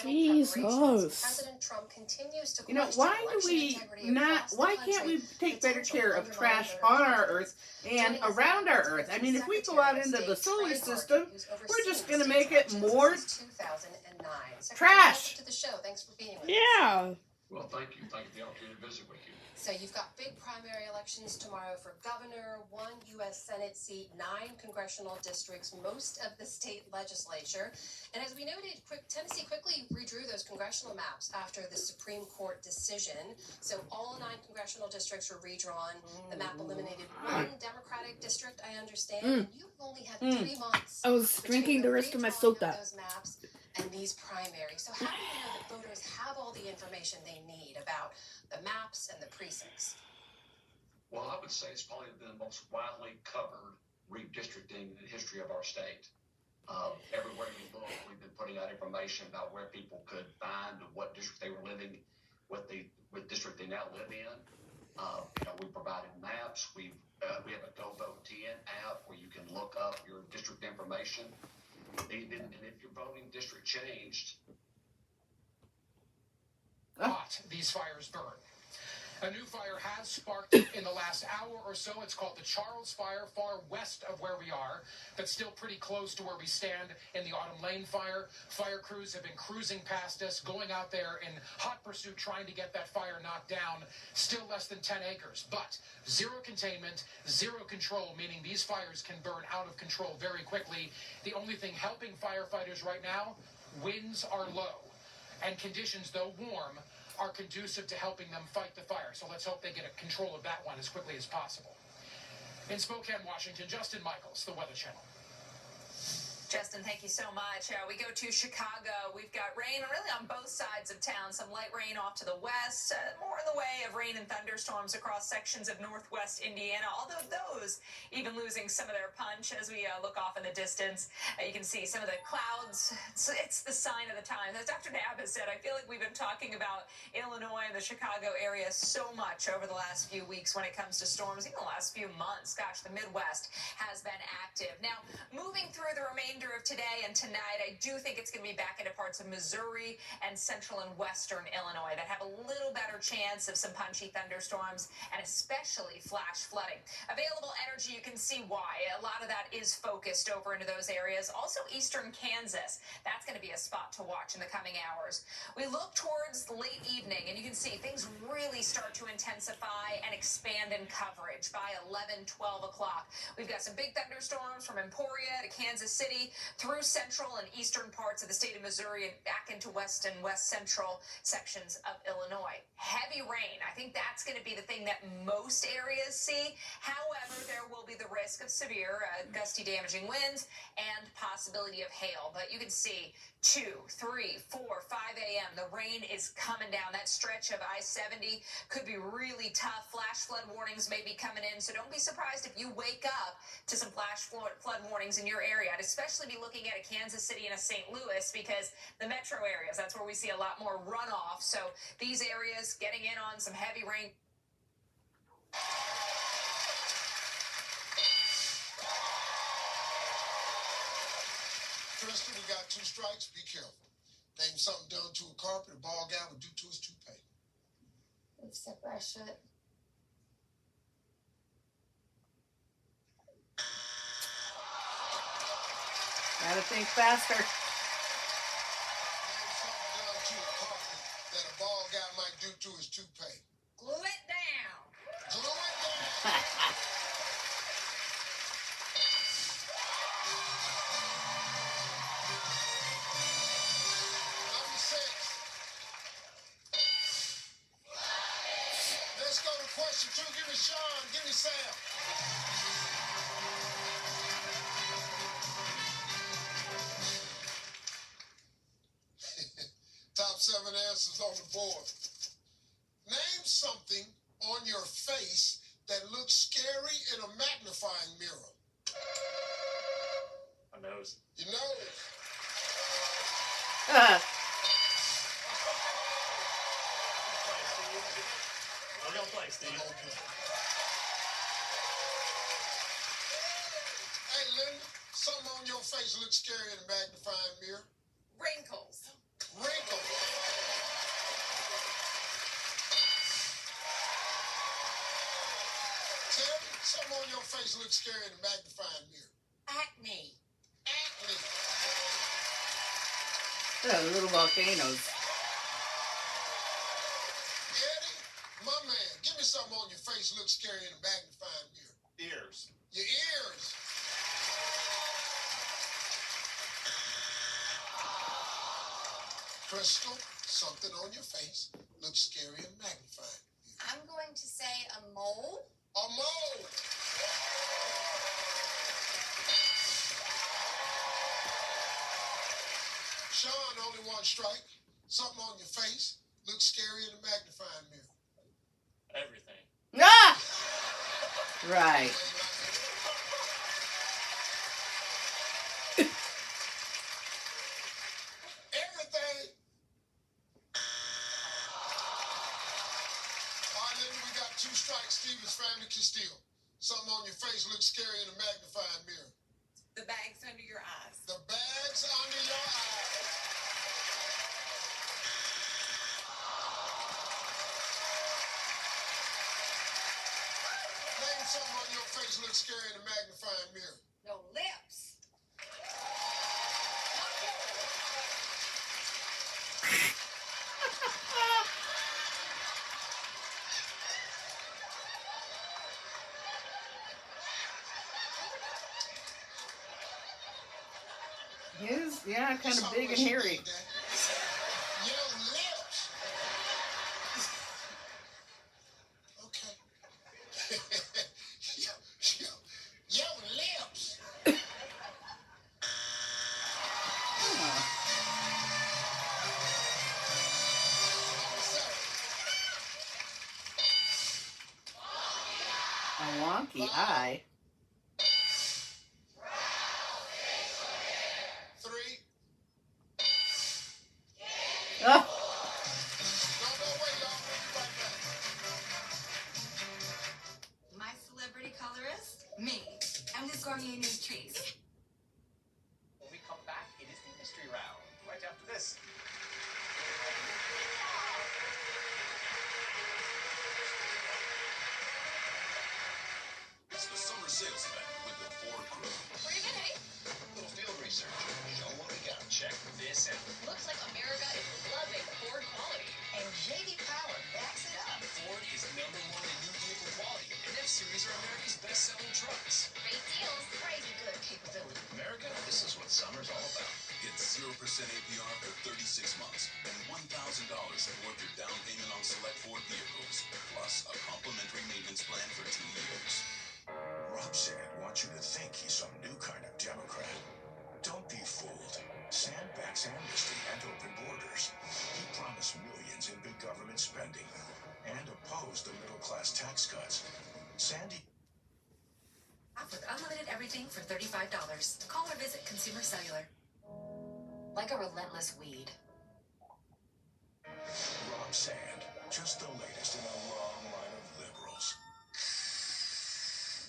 Jesus. President Trump continues to You know, why do we not, why can't we take better care of trash on our Earth and around our Earth? I mean, if we go out into the solar system, we're just going to make it more trash. To the show. Thanks for being with us. Yeah. Well, thank you. Thank you for the opportunity to visit with you. So you've got big primary elections tomorrow for governor, 1 U.S. Senate seat, 9 congressional districts, most of the state legislature. And as we noted, Tennessee quickly redrew those congressional maps after the Supreme Court decision. So all 9 congressional districts were redrawn. The map eliminated 1 Democratic district, I understand. And you've only had 3 months. I was drinking the rest of my soda. Those maps and these primaries. So how do you know that voters have all the information they need about the maps and the precincts? Well, I would say it's probably the most widely covered redistricting in the history of our state. Everywhere you look, we've been putting out information about where people could find what district they were living, what district they now live in. You know, we provided maps. We have a Go Vote 10 app where you can look up your district information. And if your voting district changed, Hot, these fires burn. A new fire has sparked in the last hour or so. It's called the Charles Fire, far west of where we are, but still pretty close to where we stand in the Autumn Lane fire. Fire crews have been cruising past us, going out there in hot pursuit, trying to get that fire knocked down. Still less than 10 acres, but zero containment, zero control, meaning these fires can burn out of control very quickly. The only thing helping firefighters right now, winds are low, and conditions, though warm, are conducive to helping them fight the fire. So let's hope they get a control of that one as quickly as possible. In Spokane, Washington, Justin Michaels, The Weather Channel. Justin, thank you so much. We go to Chicago. We've got rain really on both sides of town. Some light rain off to the west, more in the way of rain and thunderstorms across sections of northwest Indiana, although those even losing some of their punch as we look off in the distance. You can see some of the clouds. It's the sign of the times. As Dr. Knapp has said, I feel like we've been talking about Illinois and the Chicago area so much over the last few weeks when it comes to storms, even the last few months. Gosh, the Midwest has been active. Now, moving through the remainder of today and tonight, I do think it's going to be back into parts of Missouri and central and western Illinois that have a little better chance of some punchy thunderstorms and especially flash flooding. Available energy, you can see why. A lot of that is focused over into those areas. Also eastern Kansas. That's going to be a spot to watch in the coming hours. We look towards the late evening and you can see things really start to intensify and expand in coverage by 11, 12 o'clock. We've got some big thunderstorms from Emporia to Kansas City through central and eastern parts of the state of Missouri and back into west and west central sections of Illinois. Heavy rain. I think that's going to be the thing that most areas see. However, there will be the risk of severe gusty damaging winds and possibility of hail. But you can see 2, 3, 4, 5 a.m. The rain is coming down. That stretch of I-70 could be really tough. Flash flood warnings may be coming in. So don't be surprised if you wake up to some flash flood warnings in your area. I'd especially actually be looking at a Kansas City and a St. Louis because the metro areas, that's where we see a lot more runoff. So these areas getting in on some heavy rain. Crystal, we got 2 strikes. Be careful. Name something done to a carpet a ball guy would do to his toupee. Except I should. Gotta think faster. Name something done to a carpet that a ball guy might do to his toupee. Glue it down. Glue it down. Number 6. Let's go to question 2. Give me Sean. Give me Sam. Top 7 answers on the board. Name something on your face that looks scary in a magnifying mirror. A nose. Your nose. We're gonna play, Steve. Hey, Linda, something on your face looks scary in a magnifying mirror. Wrinkles. Wrinkles. Terry, something on your face looks scary in a magnifying mirror. Acne. Acne. Little volcanoes. Eddie, my man, give me something on your face looks scary in a magnifying mirror. Ears. Your ears. Crystal, something on your face looks scary and magnifying. I'm going to say a mole. A mole. Sean, only 1 strike. Something on your face looks scary in a magnifying mirror. Everything. Ah! Right. Everything. All right, Linda, we got 2 strikes. Stevens family can steal. Something on your face looks scary in a magnifying mirror. The bags under your eyes. The bags under your eyes. Name something on your face looks scary in a magnifying mirror. No lips. His, yeah, kind of big and hairy. Your lips. Okay. Your lips. A wonky eye. 3. Oh. No, wait, y'all. We'll be right back. My celebrity colorist? Me. I'm this Garnier Nutrice. When we come back, it is the mystery round. Right after this. It's the summer sales event with the Ford Crew. Where you been, hey? Little field research. Show what we got. Check this out. Looks like America is loving Ford quality. And J.D. Power backs it up. Ford is #1 in new vehicle quality, and F-Series are America's best-selling trucks. Great deals, crazy good capability. America, this is what summer's all about. Get 0% APR for 36 months and $1,000 toward your down payment on select Ford vehicles, plus a complimentary maintenance plan for 2 years. Rob Sand wants you to think he's some new kind of Democrat. Don't be fooled. Sand backs amnesty and open borders. He promised millions in big government spending and opposed the middle-class tax cuts. Sandy. With unlimited everyday everything for $35. Call or visit Consumer Cellular. Like a relentless weed. Rob Sand, just the latest in a long line of liberals.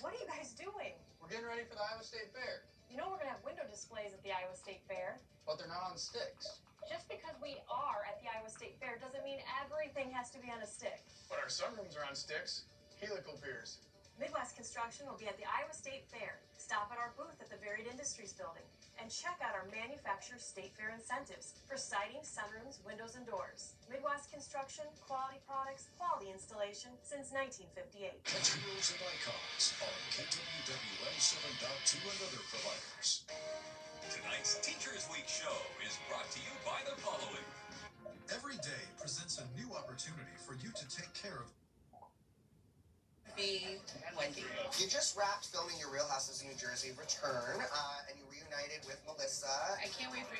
What are you guys doing? We're getting ready for the Iowa State Fair, You know we're gonna have window displays at the Iowa State Fair. but they're not on sticks. Just because we are at the Iowa State Fair doesn't mean everything has to be on a stick. But our sunrooms are on sticks. Helical piers. Midwest Construction will be at the Iowa State Fair. Stop at our booth at the Varied Industries building and check out our manufacturer State Fair incentives for siding, sunrooms, windows, and doors. Midwest Construction, quality products, quality installation since 1958. Catch Heroes and Icons on KWWM 7.2 and other providers. Tonight's Teachers Week show is brought to you by the following. Every day presents a new opportunity for you to take care of me and Wendy. You just wrapped filming your Real Houses of New Jersey return, and you reunited with Melissa. I can't wait for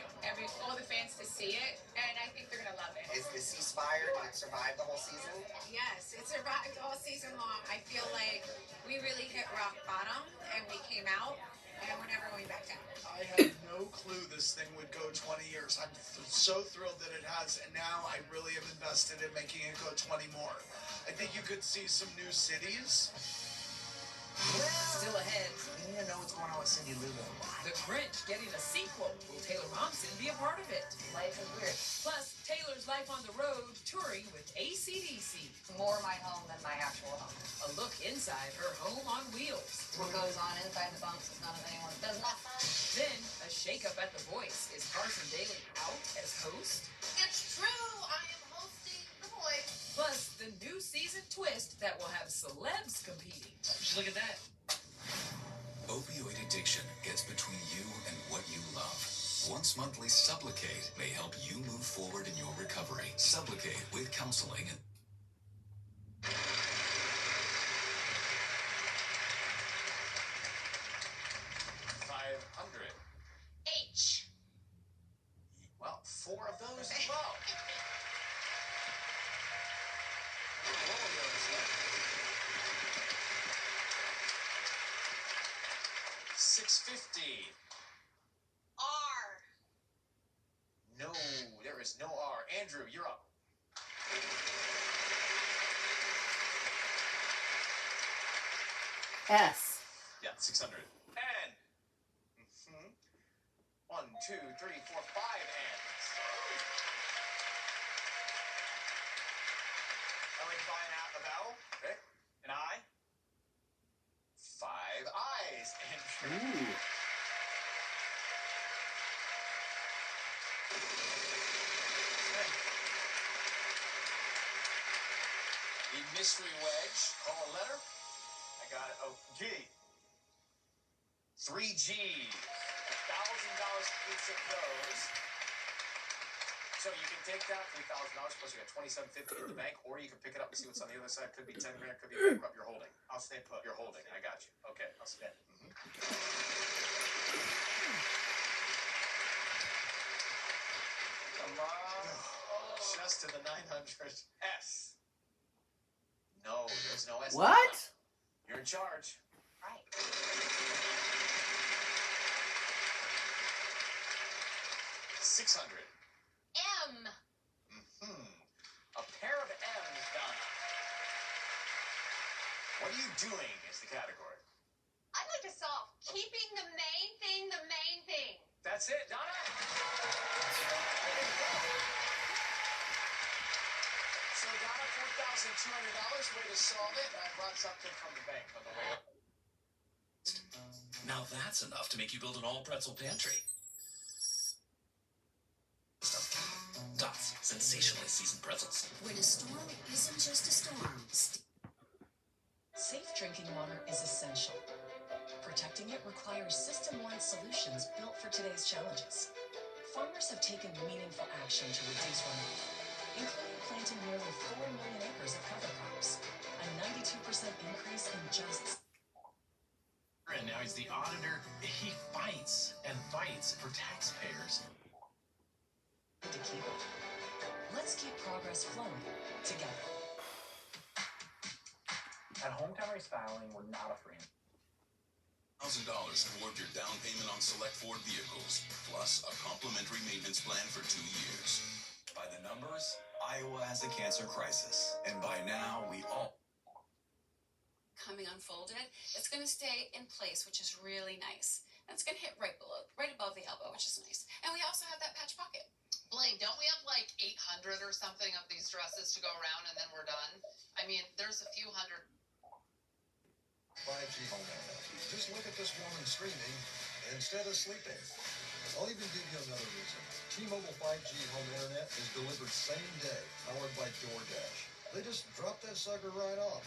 all the fans to see it, and I think they're gonna love it. Is the ceasefire, did it survive the whole season? Yes, it survived all season long. I feel like we really hit rock bottom, and we came out, and we're never going back down. I had no clue this thing would go 20 years. I'm so thrilled that it has, and now I really have invested in making it go 20 more. I think you could see some new cities. Still ahead. You need to know what's going on with Cindy Lou. The Grinch getting a sequel. Will Taylor Momsen be a part of it? Life is weird. Plus, Taylor's life on the road, touring with AC/DC. More my home than my actual home. A look inside her home on wheels. What goes on inside the bunks is none of anyone's business. Then, a shakeup at The Voice. Is Carson Daly out as host? It's true, I am hosting The Voice. Plus, the new season twist that will have celebs competing. Look at that. Opioid addiction gets between you and what you love. Once monthly Sublocade may help you move forward in your recovery. Sublocade with counseling and 500. H. Well, 4 of those as well. 650. R. No, there is no R. Andrew, you're up. S. Yeah, 600. N. 1, 2, 3, 4, 5 N's. Ellie flying out a vowel. Okay. An I. 5 I's. Andrew. Ooh. The mystery wedge. Call a letter. I got it. Oh, G. 3 G's. $1,000 each of those. So you can take that $3,000 plus you got $2,750 in the bank, or you can pick it up and see what's on the other side. Could be 10 grand. Could be bankrupt. You're holding. I'll stay put. You're holding. I got you. Okay, I'll spend. Come on. Just to the 900. S. No, there's no S. What? You're in charge. Right. 600. M. A pair of M's, Donna. What are you doing is the category. I'd like to solve keeping the main thing the main thing. That's it, Donna. So, Donna, $4,200. Way to solve it. I brought something from the bank on the way up. now that's enough to make you build an all-pretzel pantry. Dots, sensationally seasoned pretzels. When a storm isn't just a storm. Safe drinking water is essential. Protecting it requires system-wide solutions built for today's challenges. Farmers have taken meaningful action to reduce runoff, including planting nearly 4 million acres of cover crops, a 92% increase in just... And now he's the auditor. He fights and fights for taxpayers. to keep it. Let's keep progress flowing together. At Hometown Restyling, we're not afraid. toward your down payment on select Ford vehicles, plus a complimentary maintenance plan for 2 years. By the numbers, Iowa has a cancer crisis, and by now we all coming unfolded, it's going to stay in place, which is really nice. And it's going to hit right above the elbow, which is nice. And we also have that patch pocket. Blaine, don't we have like 800 or something of these dresses to go around and then we're done? I mean, there's a few hundred. 5G home internet. Just look at this woman streaming instead of sleeping. I'll even give you another reason. T-Mobile 5G home internet is delivered same day, powered by DoorDash. They just drop that sucker right off.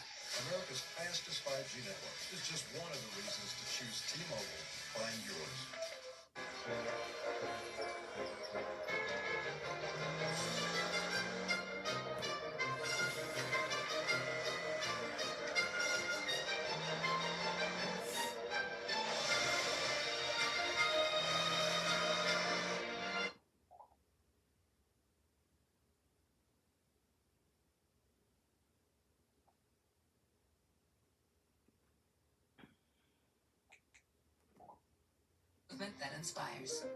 America's fastest 5G network is just one of the reasons to choose T-Mobile. Find yours. Movement that inspires. Here's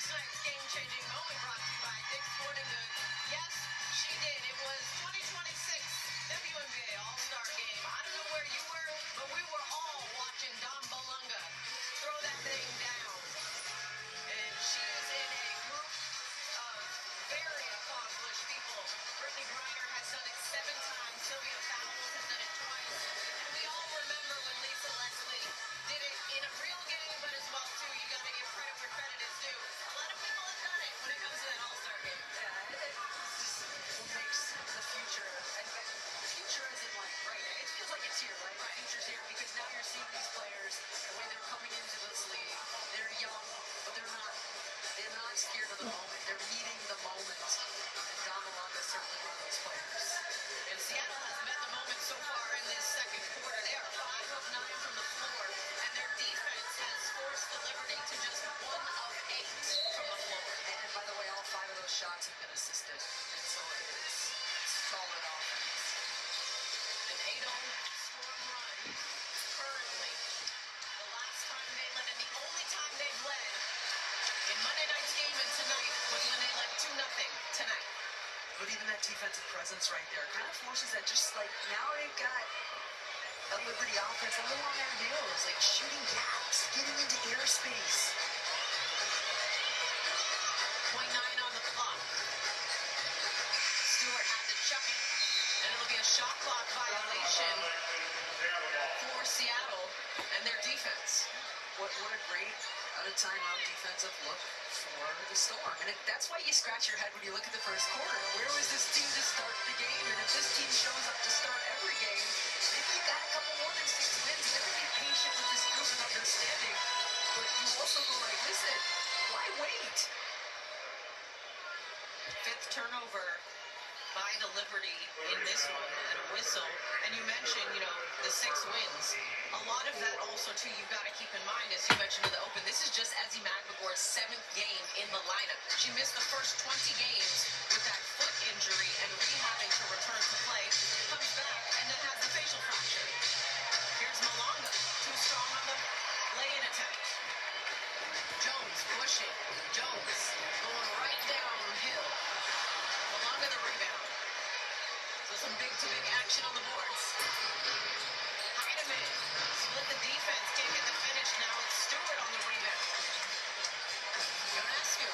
tonight's game-changing moment brought to you by Dick's Sporting Goods. Yes, she did. It was 2026 WNBA All-Star Game. I don't know where you were, but we were all watching Dom Balunga throw that thing down. And she is in a group of very accomplished people. Brittany Griner has done it 7 times. Sylvia Fowles has done it twice. And we all remember when Lisa Leslie did it in a real game, but as well, too. You got to give credit where credit is due. A lot of people have done it when it comes to that All-Star game. Yeah, it just makes the future, and the future isn't like right now. It feels like it's here, right? The future's here because now you're seeing these players, the way they're coming into this league. They're young, but they're not scared of the moment. They're meeting the moment. And Dom Balunga is certainly one of those players. And Seattle has met the moment so far in this second quarter. They are 5 of 9 from the floor, and their defense has forced the Liberty to just 1 of 8 from the floor. And by the way, all 5 of those shots have been assisted. And so it's solid offense. An 8-0 Storm run currently. The last time they led, and the only time they've led in Monday night's game and tonight was when they led 2-0 tonight. But even that defensive presence right there kind of forces that just like now they've got a Liberty offense a little on their heels, like shooting gaps, getting into airspace. 0.9 on the clock. Stewart had to chuck it, and it'll be a shot clock violation for Seattle and their defense. What a great out of timeout defensive look for the Storm. And that's why you scratch your head when you look at the first quarter. Where was this team to start the game? And if this team shows up to start every game, maybe you got a couple more than 6 wins. You gotta be patient with this group and understanding. But you also go like, listen, why wait? 5th turnover by the Liberty in this one, and a whistle. And you mentioned, the 6 wins. A lot of that also, too, you've got to keep in mind, as you mentioned in the open, this is just Ezzie Magbagour's 7th game in the lineup. She missed the first 20 games with that foot injury and rehabbing to return to play. Comes back and then has the facial fracture. Here's Malonga, too strong on the lay-in attempt. Jones pushing. Jones going right downhill. Malonga the rebound. So some big-to-big action on the boards. Heidemann split the defense, can't get the finish. Now it's Stewart on the rebound. Ionescu.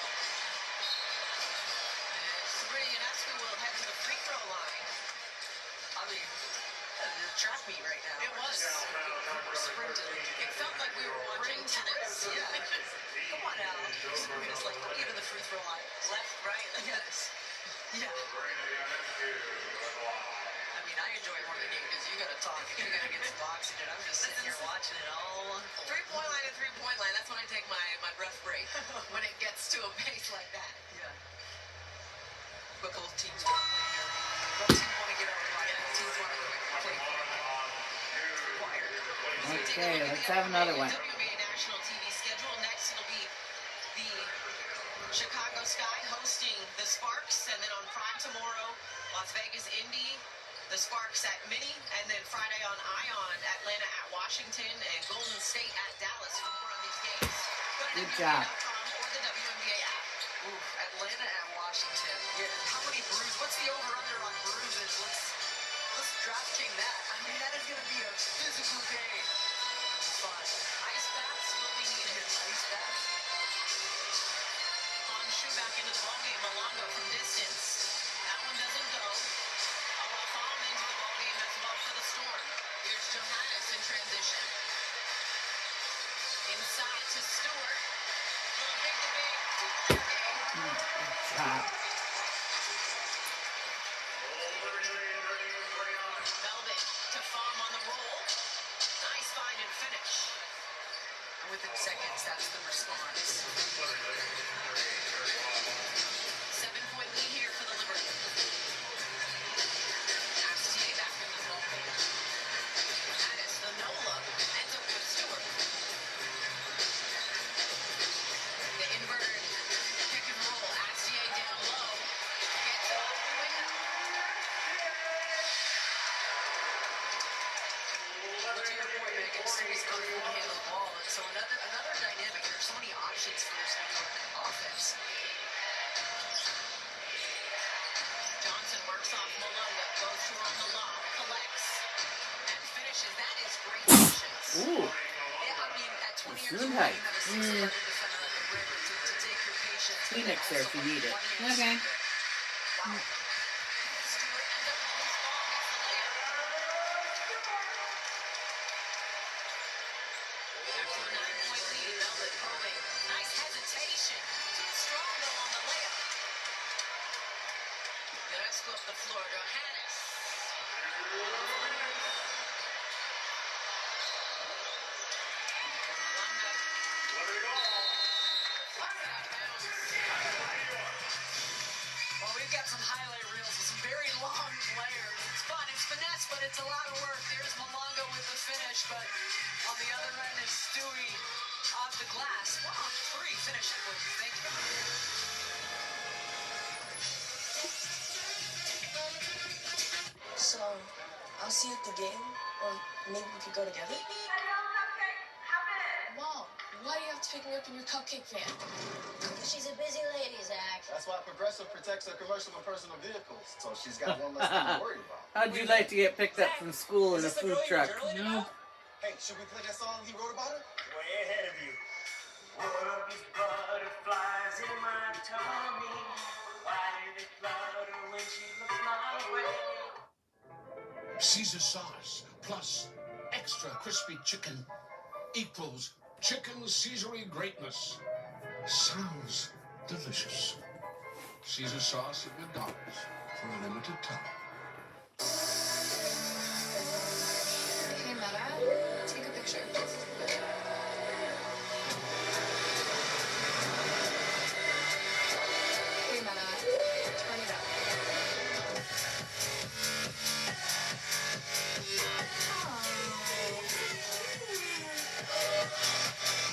And Sabrina Ionescu will head to the free throw line. I mean, the track meet right now. It was. We're sprinting. It felt like we were watching tennis. Yeah. Come on now. Sabrina's like, look into the free throw line. Left, right. Yes. Yeah. I mean, I enjoy more the game because you got to talk. You got to get some oxygen. I'm just sitting here watching it all. 3-point line to 3-point line. That's when I take my breath break. When it gets to a pace like that. Yeah. But both teams want to play here. Both teams want to get out of line. Both teams want to play quiet. Okay, let's have another one. WNBA national TV schedule. Next, it'll be the Chicago Sky hosting the Sparks, and then on Prime tomorrow, Las Vegas Indy, the The Sparks at Mini, and then Friday on Ion, Atlanta at Washington, and Golden State at Dallas. For more on these games, go to Good job. WNBA.com or the WNBA app. Ooh, Atlanta at Washington. Yeah, how many bruises? What's the over-under on bruises? Let's DraftKings that. I mean, that is going to be a physical game. It's fun. Ice baths will be needed. Ice baths. On shoe back into the ballgame, Malongo from distance. That one doesn't go. Awafam into the ballgame as well for the Storm. Here's Johannes in transition. Inside to Stewart. Little big to big. Good job. Velvet to Fam on the roll. Nice find and finish. And within seconds, that's the response. 7-point lead here for the Liberty. Astie back in the ball game. Addis, the Nola, ends up with Stewart. The inverted pick and roll. Astie down low. Gets all the way up. But to your point, Megan, Stewie's comfortable to handle the ball. And so another dynamic. There's so many options for this New York offense. Johnson works off Malonga. Goes to her on the lob. Collects. And finishes. That is great patience. Ooh. Yeah, I mean, at 20 years old, you Gesundheit. have a 6'11" defender like McGregor to take your patience. but Kleenex there if you need it. Okay. Wow. Stewart ends up with a loose ball. Gets the layup. After a 9-point lead, Velvet probing. Nice hesitation. Too strong though on the layup. Yorescu up the floor. Johannes. Well, we've got some highlight reels with some very long players. It's fun, it's finesse, but it's a lot of work. There's Malonga with the finish, but on the other end, it's Stewie off the glass. 1-on-3 finish it with. Thank you. So, I'll see you at the game, or maybe we could go together. Mom, why do you have to pick me up in your cupcake van? She's a busy lady, Zach. That's why Progressive protects her commercial and personal vehicles, so she's got one less thing to worry about. How'd you like to get picked up from school in a food truck? No. Hey, should we play that song he wrote about her? Way ahead of you. What is butterflies in my tummy? Why do they flutter when she looks my way? Caesar sauce plus extra crispy chicken equals chicken Caesary greatness. Sounds delicious. Caesar sauce at McDonald's for a limited time. Hey, Meta, take a picture. Hey, Meta, turn it up.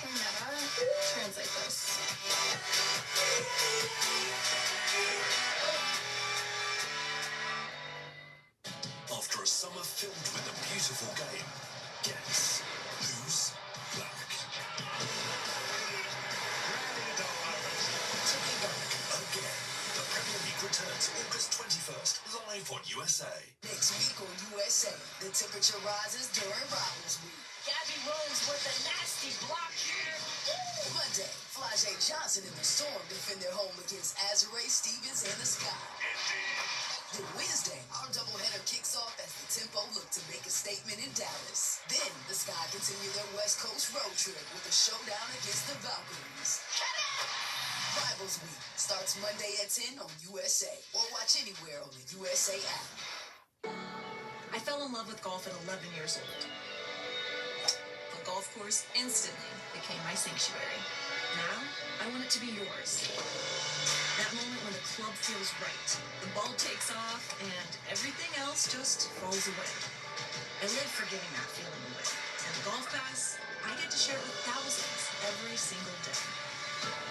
Hey, Meta, translate this. After a summer filled with a beautiful game, guess who's back? To be back again. The Premier League returns August 21st, live on USA. Next week on USA, the temperature rises during Rivals Week. Gabby roams with a nasty block here. Monday, Flajay Johnson and the Storm defend their home against Azure Stevens and the Sky. Then Wednesday, our doubleheader kicks off as the Tempo look to make a statement in Dallas. Then the Sky continue their West Coast road trip with a showdown against the Valkyries. Rivals Week starts Monday at 10 on USA or watch anywhere on the USA app. I fell in love with golf at 11 years old. The golf course instantly became my sanctuary. Now, I want it to be yours. That moment when the club feels right, the ball takes off, and everything else just falls away. I live for giving that feeling away. And the Golf Pass, I get to share it with thousands every single day.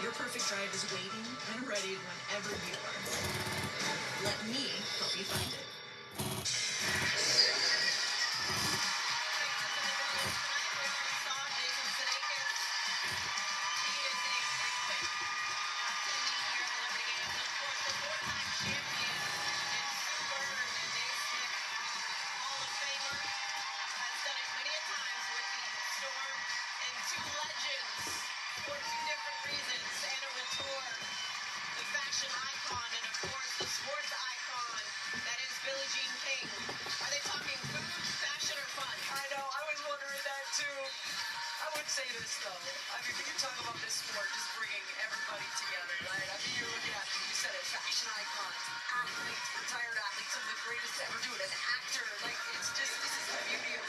Your perfect drive is waiting and ready whenever you are. Let me help you find it. And two legends for two different reasons. Anna Wintour, the fashion icon, and of course the sports icon that is Billie Jean King. Are they talking food, fashion, or fun? I know, I was wondering that too. I would say this though. I mean, when you talk about this sport, just bringing everybody together, right? I mean, you're looking at, you said it, fashion icons, athletes, retired athletes, some of the greatest to ever do it, an actor. Like, it's just, this is the beauty of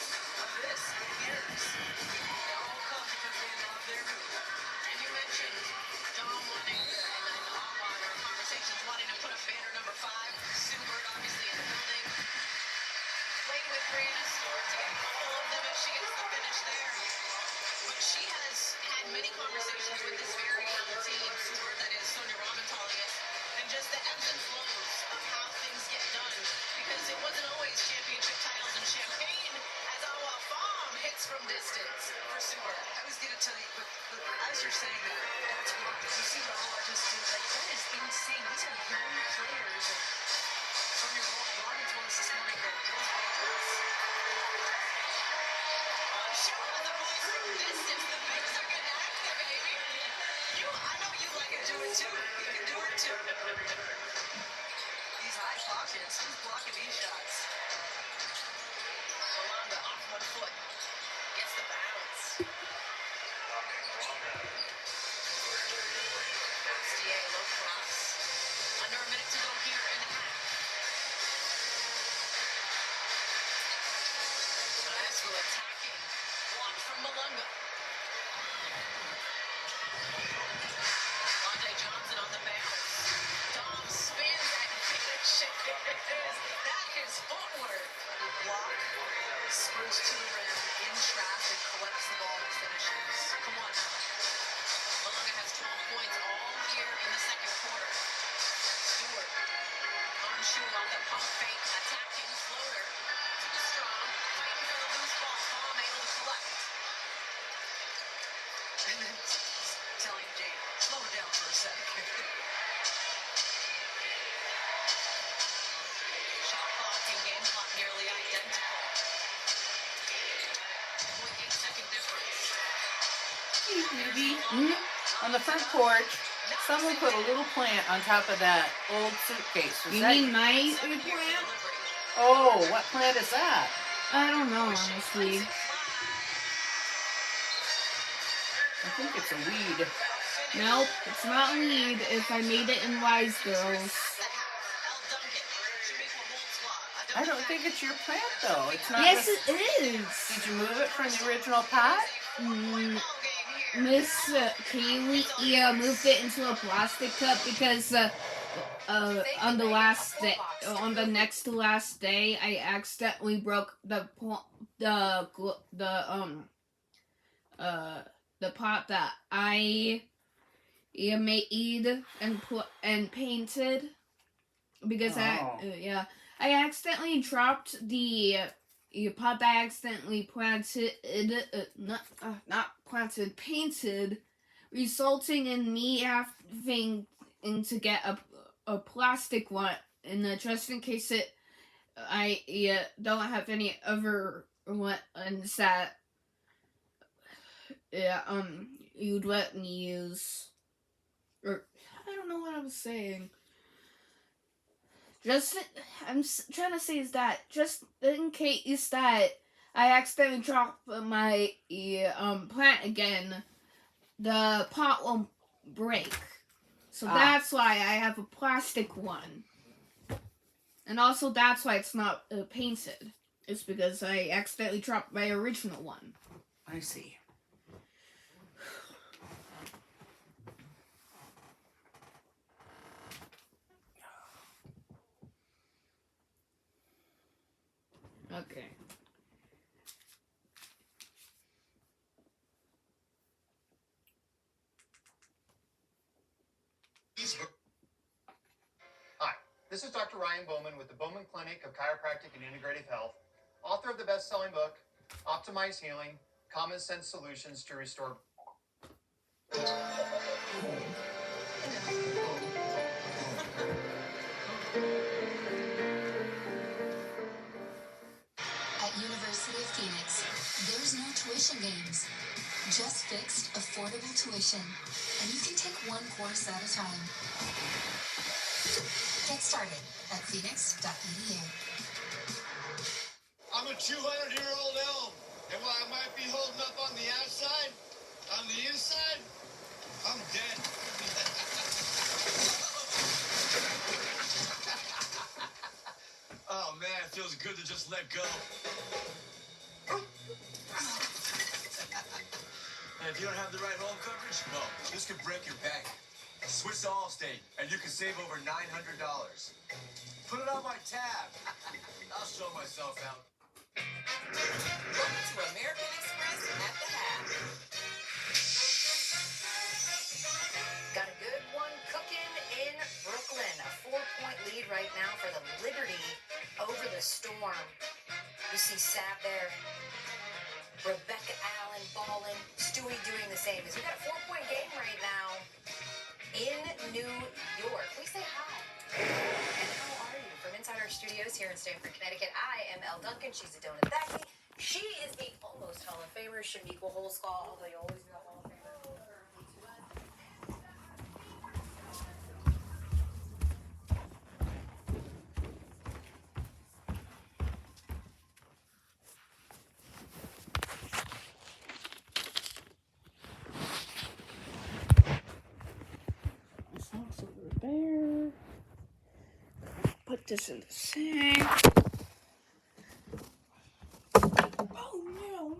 this. It is. They all come because they love their food. And you mentioned Dom wanting, and then all our conversations wanting to put up banner number 5. Sue Bird obviously in the building. Playing with Brianna Stewart to get a couple of them if she gets the finish there. But she has had many conversations with this very young team, Sue Bird, that is, Sonia Ramatalius, and just the ebbs and flows of how things get done. Because it wasn't always championship titles and champagne as Awa Fam hits from distance for Sue Bird. I was going to tell you, but as you're saying that, that's what you see what Awa just did. Like, that is insane. These are young players. And Sonia Robin told us this morning that those players. Show on the boys from distance. The bigs are getting active, baby. I know you like to do it too. You can do it too. These high pockets, who's blocking these shots? Malanga off one foot. Gets the bounce. SDA low cross. Under a minute to go here in the half. Esco attacking. Blocked from Malanga. Londae Johnson on the bounce. Dom spins and finishes. That is footwork. Block, sprints to the rim, in traffic, collects the ball and finishes. Come on now. Malanga has 12 points all here in the second quarter. Stewart on shoe off the pump fake. Attacking floater. Too strong. Fighting for the loose ball. Fam able to collect. And then telling Jane, slow it down for a sec. Shot clock and game clock nearly identical. 0.8-second difference. On the front porch, someone put a little plant on top of that old suitcase. Was You that mean my plant? Oh, what plant is that? I don't know, honestly. I think it's a weed. Nope, it's not weed if I made it in Wise Girls. I don't think it's your plant, though. It's not. Yes, it is. Did you move it from the original pot? Miss Kaylee moved it into a plastic cup because on the next to last day, I accidentally broke the pot that I made and painted because I accidentally dropped the pot that I accidentally painted, resulting in me having to get a plastic one, and just in case I don't have any other ones that you'd let me use, or I don't know what I was saying. I'm trying to say is that just in case that I accidentally drop my plant again, the pot won't break. So that's why I have a plastic one. And also that's why it's not painted. It's because I accidentally dropped my original one. I see. Okay. Hi, this is Dr. Ryan Bowman with the Bowman Clinic of Chiropractic and Integrative Health, author of the best-selling book, Optimize Healing, Common Sense Solutions to Restore... At University of Phoenix, there's no tuition tuition games. Just fixed, affordable tuition, and you can take one course at a time. Get started at phoenix.edu. I'm a 200-year-old elm, and while I might be holding up on the outside, on the inside, I'm dead. Oh man, it feels good to just let go. And if you don't have the right home coverage, well, this could break your bank. Switch to Allstate, and you can save over $900. Put it on my tab. I'll show myself out. Welcome to American Express at the half. Got a good one cooking in Brooklyn. A 4-point lead right now for the Liberty over the Storm. You see Sapp there. Rebecca Allen balling. Stewie doing the same. We got a 4-point game right now in New York. Please say hi. And how are you? From inside our studios here in Stamford, Connecticut, I am Elle Duncan. She's Adona Thackley. She is the almost Hall of Famer. Shouldn't equal whole skull, although you always be a Hall of Famer. Sauce over there. Put this in the sink. Oh no.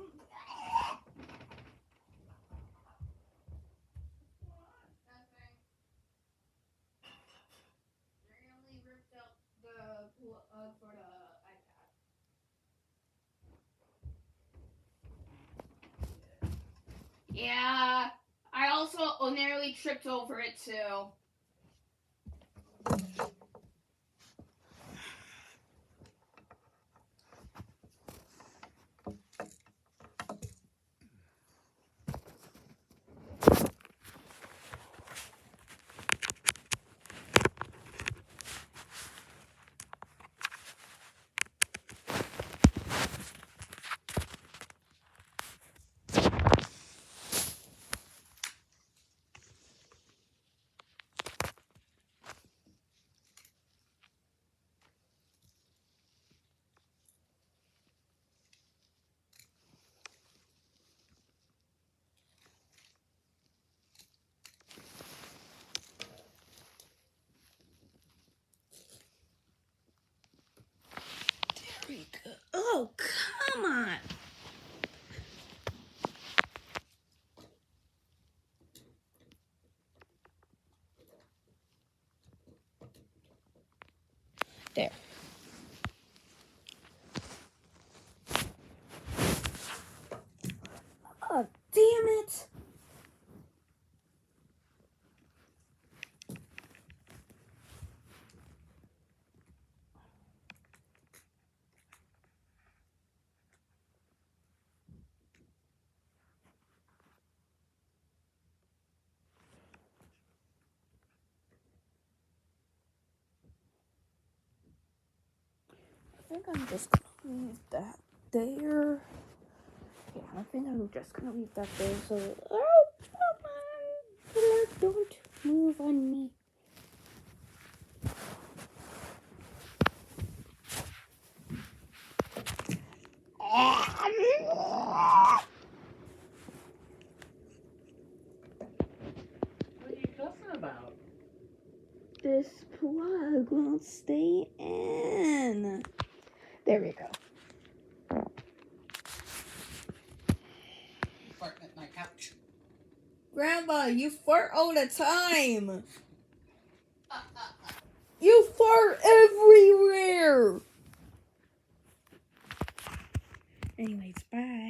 For the iPad. Yeah, I also nearly tripped over it too. There we go. Oh, come on. There. Oh, damn it. I think I'm just gonna leave that there. Yeah, I think I'm just gonna leave that there. So, oh, come on, don't move on me. What are you cussing about? This plug won't stay in. There we go. Farting at my couch. Grandma, you fart all the time. You fart everywhere. Anyways, bye.